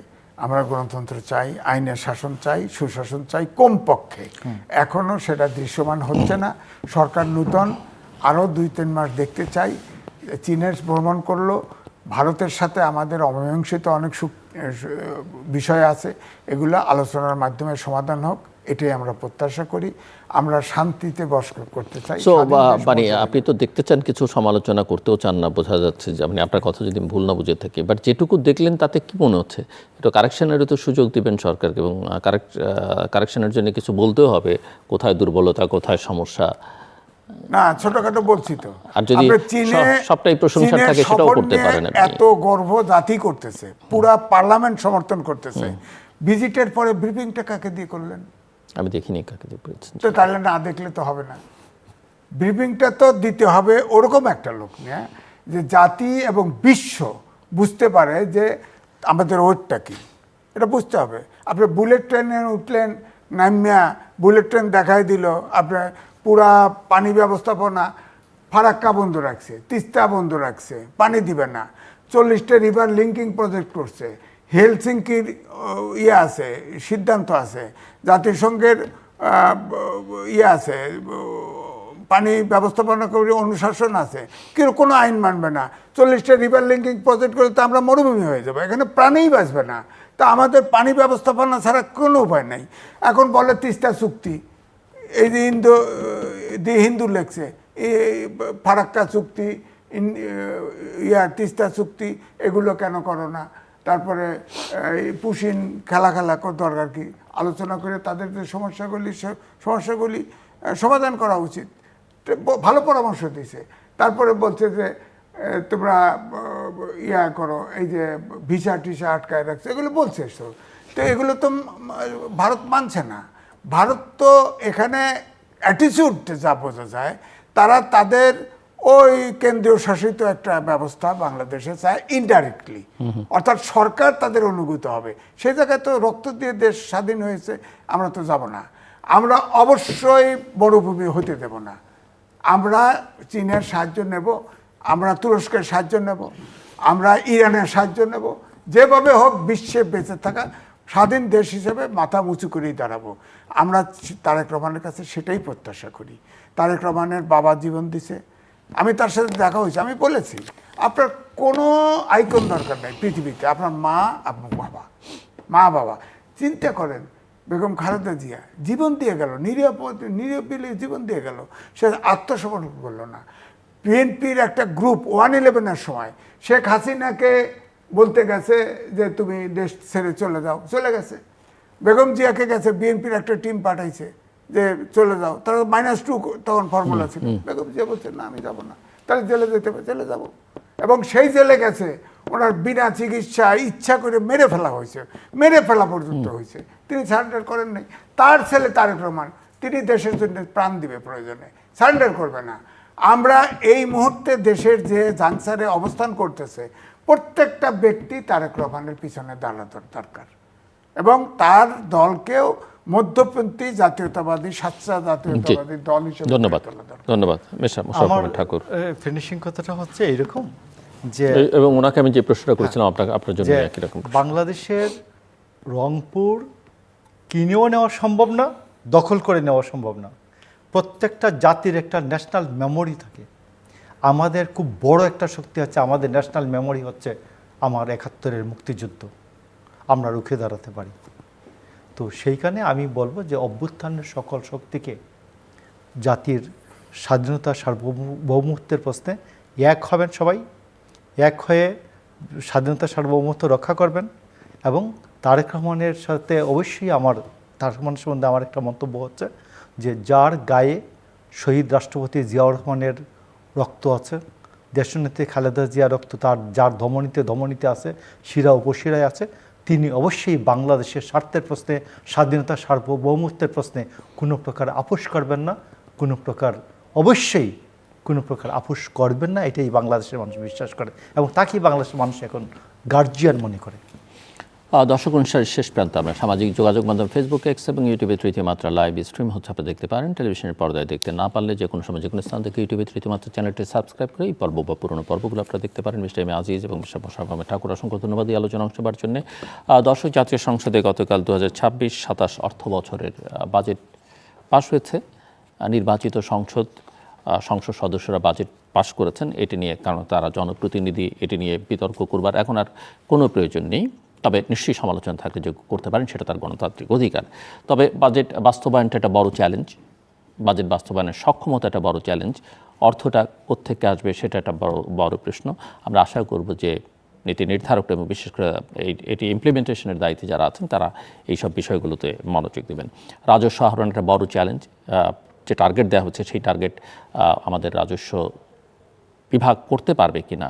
আমরা গণতন্ত্র চাই, আইনের শাসন চাই, সুশাসন চাই, কমপক্ষে। এখনো সেটা দৃশ্যমান হচ্ছে না। সরকার নূতন, আরও 2-3 মাস দেখতে চাই। চীনের ভ্রমণ করলো, ভারতের সাথে আমাদের অমীমাংসিত অনেক বিষয় আছে, এগুলো আলোচনার মাধ্যমে সমাধান হোক, এটাই আমরা প্রত্যাশা করি। আমরা শান্তিতে বস করতে চাই। মানে আপনি তো দেখতে চান, কিছু সমালোচনা করতেও চান না, বোঝা যাচ্ছে যে আপনি, আপনার কথা যদি ভুল না বুঝে থাকি, বাট যেটুকু দেখলেন তাতে কি মনে হচ্ছে? এটা কারেকশনেরও তো সুযোগ দিবেন সরকারকে, এবং কারেকশনের জন্য কিছু বলতেও হবে, কোথায় দুর্বলতা, কোথায় সমস্যা। না, ছোটখাটো বলছি তো। আর যদি সবটাই প্রশংসা থাকে সেটাও করতে পারেন। এত গর্ব জাতি করতেছে, পুরা পার্লামেন্ট সমর্থন করতেছে, ভিজিটের পরে ব্রিফিংটা কাকে দিয়ে করলেন? আমি দেখিনি কাকে দিয়ে করেছেন। তো তাহলে না দেখলে তো হবে না, ব্রিফিংটা তো দিতে হবে ওরকম একটা লোক নিয়ে, যে জাতি এবং বিশ্ব বুঝতে পারে যে আমাদের ওয়েটটা কী এটা বুঝতে হবে। আপনি বুলেট ট্রেনে উঠলেন, নামিয়া বুলেট ট্রেন দেখাই দিল, আপনার পুরা পানি ব্যবস্থাপনা ফারাক্কা বন্ধ রাখছে, তিস্তা বন্ধ রাখছে, পানি দিবে না, 40টা রিভার লিঙ্কিং প্রজেক্ট করছে, হেলসিঙ্কির আছে, সিদ্ধান্ত আছে, জাতিসংঘের আছে, পানি ব্যবস্থাপনা করে অনুশাসন আছে, কিন্তু কোনো আইন মানবে না। 40টা রিভার লিঙ্কিং প্রজেক্ট করলে তো আমরা মরুভূমি হয়ে যাবো, এখানে প্রাণীই বাঁচবে না। তা আমাদের পানি ব্যবস্থাপনা ছাড়া কোনো উপায় নেই। এখন বলে তিস্তা চুক্তি, এই যে হিন্দু লেখছে, এই ফারাক্কা চুক্তি, তিস্তা চুক্তি, এগুলো কেন করো না? তারপরে এই পুশিন খেলা দরকার কি? আলোচনা করে তাদের যে সমস্যাগুলি সমাধান করা উচিত। ভালো পরামর্শ দিছে। তারপরে বলছে যে তোমরা করো, এই যে ভিসা টিসা আটকায় রাখছে, এগুলো বলছে। তো এগুলো তো ভারত মানছে না। ভারত তো এখানে অ্যাটিচিউড যা বোঝা যায়, তারা তাদের ওই কেন্দ্রীয় শাসিত একটা ব্যবস্থা বাংলাদেশে চায় ইনডাইরেক্টলি, অর্থাৎ সরকার তাদের অনুভূত হবে। সেই জায়গায় তো রক্ত দিয়ে দেশ স্বাধীন হয়েছে, আমরা তো যাব না। আমরা অবশ্যই মরুভূমি হতে দেব না। আমরা চীনের সাহায্য নেব, আমরা তুরস্কের সাহায্য নেব, আমরা ইরানের সাহায্য নেব, যেভাবে হোক বিশ্বে বেঁচে থাকা স্বাধীন দেশ হিসেবে মাথা উঁচু করেই দাঁড়াবো। আমরা তারেক রহমানের কাছে সেটাই প্রত্যাশা করি। তারেক রহমানের বাবা জীবন দিছে, আমি তার সাথে দেখা হয়েছে, আমি বলেছি আপনার কোনো আইকন দরকার নেই পৃথিবীতে, আপনার মা আপনার বাবা চিন্তা করেন। বেগম খালেদা জিয়া জীবন দিয়ে গেল, নিরীহ জীবন দিয়ে গেল, সে আত্মসমর্পণ করলো না। বিএনপির একটা গ্রুপ 111-এর সময় শেখ হাসিনাকে বলতে গেছে যে তুমি দেশ ছেড়ে চলে যাও, চলে গেছে। বেগম জিয়াকে গেছে, বিএনপির একটা টিম পাঠাইছে যে চলে যাও, তারা -2 তখন ফর্মুলা ছিল। বেগম জিয়া বলছে না আমি যাব না, তাহলে জেলে যেতে হবে, জেলে যাব। এবং সেই জেলে গেছে, ওনার বিনা চিকিৎসা ইচ্ছা করে মেরে ফেলা পর্যন্ত হয়েছে, তিনি সারেন্ডার করেন নাই। তার ছেলে তারেক রহমান, তিনি দেশের জন্য প্রাণ দিবে প্রয়োজনে, সারেন্ডার করবে না। আমরা এই মুহূর্তে দেশের যে জাংসারে অবস্থান করতেছে, প্রত্যেকটা ব্যক্তি তারেক রহমানের পিছনে দাঁড়ানো দরকার, এবং তার দলকেও মধ্যপন্থী জাতীয়তাবাদী, সাচ্চা জাতীয়তাবাদী দল হিসেবে। ধন্যবাদ মোশাররফ ঠাকুর। ফিনিশিং কথাটা হচ্ছে এইরকম যে, এবং ওনাকে আমি যে প্রশ্নটা করেছিলাম আপনার জন্য একই রকম। বাংলাদেশের রংপুর কিনেও নেওয়া সম্ভব না, দখল করে নেওয়া সম্ভব না। প্রত্যেকটা জাতির একটা ন্যাশনাল মেমোরি থাকে। আমাদের খুব বড় একটা শক্তি হচ্ছে, আমাদের ন্যাশনাল মেমোরি হচ্ছে আমার 71-এর মুক্তিযুদ্ধ, আমরা রুখে দাঁড়াতে পারি। তো সেইখানে আমি বলবো যে অভ্যুত্থানের সকল শক্তিকে জাতির স্বাধীনতা সার্বভৌমত্বের প্রশ্নে এক হবেন, সবাই এক হয়ে স্বাধীনতা সার্বভৌমত্ব রক্ষা করবেন। এবং তারেক রহমানের সাথে অবশ্যই তারেক রহমান সম্বন্ধে আমার একটা মন্তব্য হচ্ছে যে, যার গায়ে শহীদ রাষ্ট্রপতি জিয়াউর রহমানের রক্ত আছে, দেশনেত্রী খালেদা জিয়ার রক্ত যার ধমনীতে আছে, শিরা উপশিরায় আছে, তিনি অবশ্যই বাংলাদেশের স্বার্থের প্রশ্নে, স্বাধীনতা সার্বভৌমত্বের প্রশ্নে কোনো প্রকার আপোষ করবেন না, অবশ্যই কোনো প্রকার আপোষ করবেন না। এটাই বাংলাদেশের মানুষ বিশ্বাস করে, এবং তাকেই বাংলাদেশের মানুষ এখন গার্জিয়ান মনে করে। দর্শক, অনুষ্ঠানের শেষ প্রান্তে আমরা সামাজিক যোগাযোগ মাধ্যম ফেসবুক, এক্স এবং ইউটিউবে তৃতীয় মাত্রা লাইভ স্ট্রিম হচ্ছে, আপনি দেখতে পারেন। টেলিভিশনের পর্দায় দেখতে না পারলে যে কোনো সময় যে কোনো স্থান থেকে ইউটিউবে তৃতীয় মাত্রা চ্যানেলটি সাবস্ক্রাইব করে এই পর্ব বা পুরোনো পর্বগুলো আপনারা দেখতে পারেন। মিস্টার আজিজ এবং মিস্টার মোশাররফ ঠাকুর, অসংখ্য ধন্যবাদ এই আলোচনা অংশ নেওয়ার জন্য। দর্শক, জাতীয় সংসদে গতকাল 2026-27 অর্থ বছরের বাজেট পাশ হয়েছে। নির্বাচিত সংসদ সদস্যরা বাজেট পাশ করেছেন এটি নিয়ে, কারণ তারা জনপ্রতিনিধি, এটি নিয়ে বিতর্ক করবার এখন আর কোনো প্রয়োজন নেই। তবে নিশ্চয়ই সমালোচনা থাকলে যে করতে পারেন, সেটা তার গণতান্ত্রিক অধিকার। তবে বাজেট বাস্তবায়নটা একটা বড় চ্যালেঞ্জ, বাজেট বাস্তবায়নের সক্ষমতা একটা বড় চ্যালেঞ্জ, অর্থটা কোত্থেকে আসবে সেটা একটা বড় প্রশ্ন। আমরা আশা করব যে নীতি নির্ধারকরা এবং বিশেষ করে এটি ইমপ্লিমেন্টেশনের দায়িত্বে যারা আছেন, তারা এইসব বিষয়গুলোতে মনোযোগ দেবেন। রাজস্ব আহরণ একটা বড় চ্যালেঞ্জ, যে টার্গেট দেওয়া হচ্ছে সেই টার্গেট আমাদের রাজস্ব বিভাগ করতে পারবে কিনা,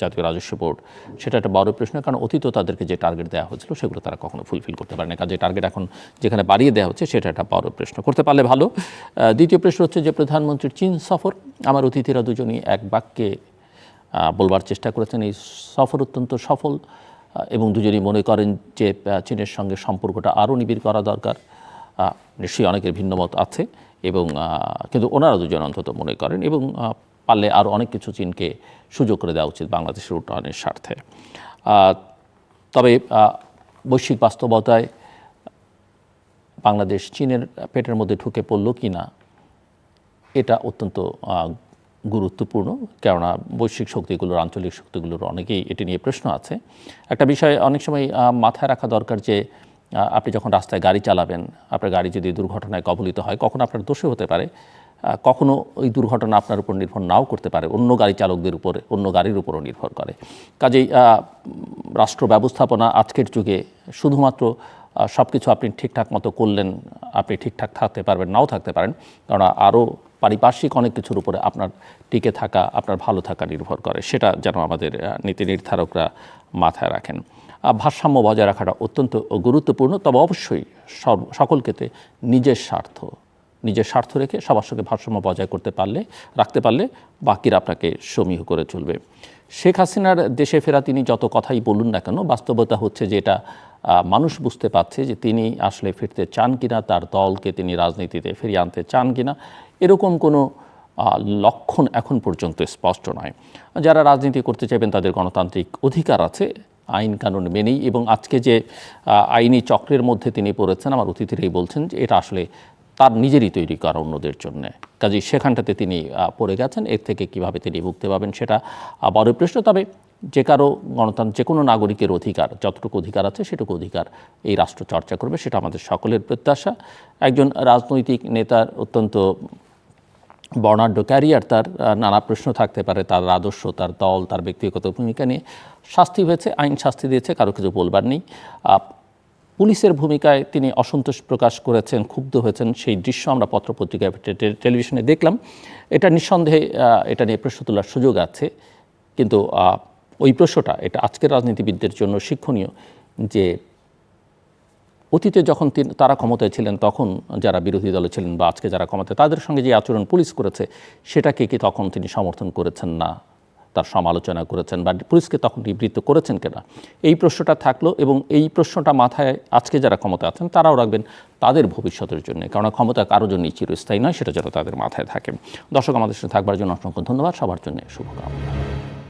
জাতীয় রাজস্ব বোর্ড, সেটা একটা বড় প্রশ্ন। কারণ অতীত তাদেরকে যে টার্গেট দেওয়া হয়েছিল সেগুলো তারা কখনো ফুলফিল করতে পারে না। কাজে টার্গেট এখন যেখানে বাড়িয়ে দেওয়া হচ্ছে সেটা একটা বড় প্রশ্ন, করতে পারলে ভালো। দ্বিতীয় প্রশ্ন হচ্ছে যে প্রধানমন্ত্রীর চীন সফর, আমার অতিথিরা দুজনই এক বাক্যে বলবার চেষ্টা করেছেন এই সফর অত্যন্ত সফল। এবং দুজনেই মনে করেন যে চীনের সঙ্গে সম্পর্কটা আরও নিবিড় করা দরকার। নিশ্চয়ই অনেকের ভিন্ন মত আছে এবং কিন্তু ওনারা দুজন অন্তত মনে করেন, এবং পারলে আরও অনেক কিছু চীনকে সুযোগ করে দেওয়া উচিত বাংলাদেশের উন্নয়নের স্বার্থে। তবে বৈশ্বিক বাস্তবতায় বাংলাদেশ চীনের পেটের মধ্যে ঢুকে পড়ল কি না, এটা অত্যন্ত গুরুত্বপূর্ণ, কেননা বৈশ্বিক শক্তিগুলোর, আঞ্চলিক শক্তিগুলোর অনেকেই এটি নিয়ে প্রশ্ন আছে। একটা বিষয় অনেক সময় মাথায় রাখা দরকার যে আপনি যখন রাস্তায় গাড়ি চালাবেন, আপনার গাড়ি যদি দুর্ঘটনায় কবলিত হয়, কখনো আপনার দোষে হতে পারে, কখনো ওই দুর্ঘটনা আপনার উপর নির্ভর নাও করতে পারে, অন্য গাড়ি চালকদের উপরে, অন্য গাড়ির উপরও নির্ভর করে। কাজেই রাষ্ট্র ব্যবস্থাপনা আজকের যুগে শুধুমাত্র সব কিছু আপনি ঠিকঠাক মতো করলেন, আপনি ঠিকঠাক থাকতে পারবেন, নাও থাকতে পারেন, কারণ আরও পারিপার্শ্বিক অনেক কিছুর উপরে আপনার টিকে থাকা, আপনার ভালো থাকা নির্ভর করে। সেটা যেন আমাদের নীতি নির্ধারকরা মাথায় রাখেন। ভারসাম্য বজায় রাখাটা অত্যন্ত গুরুত্বপূর্ণ, তবে অবশ্যই সকল ক্ষেত্রে নিজের স্বার্থ রেখে সবার সঙ্গে ভারসাম্য বজায় রাখতে পারলে বাকিরা আপনাকে সমীহ করে চলবে। শেখ হাসিনার দেশে ফেরা তিনি যত কথাই বলুন না কেন, বাস্তবতা হচ্ছে যে এটা মানুষ বুঝতে পারছে যে তিনি আসলে ফিরতে চান কিনা, তার দলকে তিনি রাজনীতিতে ফিরিয়ে আনতে চান কিনা, এরকম কোনো লক্ষণ এখন পর্যন্ত স্পষ্ট নয়। যারা রাজনীতি করতে চাইবেন তাদের গণতান্ত্রিক অধিকার আছে আইন কানুন মেনেই, এবং আজকে যে আইনি চক্রের মধ্যে তিনি পড়েছেন, আমার অতিথিরাই বলছেন যে এটা আসলে তার নিজেরই তৈরি করা অন্যদের জন্য। কাজেই সেখানটাতে তিনি পড়ে গেছেন, এর থেকে কিভাবে তিনি মুক্তি পাবেন সেটা বড় প্রশ্ন। তবে যে কারো যে কোনো নাগরিকের অধিকার, যতটুকু অধিকার আছে সেটুকু অধিকার এই রাষ্ট্র চর্চা করবে, সেটা আমাদের সকলের প্রত্যাশা। একজন রাজনৈতিক নেতার অত্যন্ত বর্ণাঢ্য ক্যারিয়ার, তার নানা প্রশ্ন থাকতে পারে, তার আদর্শ, তার দল, তার ব্যক্তিগত ভূমিকা নিয়ে শাস্তি হয়েছে, আইন শাস্তি দিয়েছে, কারো কিছু বলবার নেই। পুলিশের ভূমিকায় তিনি অসন্তোষ প্রকাশ করেছেন, ক্ষুব্ধ হয়েছেন, সেই দৃশ্য আমরা পত্রপত্রিকায়, টেলিভিশনে দেখলাম। এটা নিঃসন্দেহে এটা নিয়ে প্রশ্ন তোলার সুযোগ আছে, কিন্তু ওই প্রশ্নটা এটা আজকের রাজনীতিবিদদের জন্য শিক্ষণীয় যে অতীতে যখন তারা ক্ষমতায় ছিলেন, তখন যারা বিরোধী দলে ছিলেন বা আজকে যারা ক্ষমতায়, তাদের সঙ্গে যে আচরণ পুলিশ করেছে সেটাকে কি তখন তিনি সমর্থন করেছেন না, তার সমালোচনা করেছেন, বা পুলিশকে তখন নিবৃত্ত করেছেন কিনা, এই প্রশ্নটা থাকলো। এবং এই প্রশ্নটা মাথায় আজকে যারা ক্ষমতা আছেন তারাও রাখবেন তাদের ভবিষ্যতের জন্য, কারণ ক্ষমতা কারোর জন্যই চিরস্থায়ী নয়, সেটা যেন তাদের মাথায় থাকে। দর্শক, আমাদের সাথে থাকবার জন্য অসংখ্য ধন্যবাদ, সবার জন্য শুভকামনা।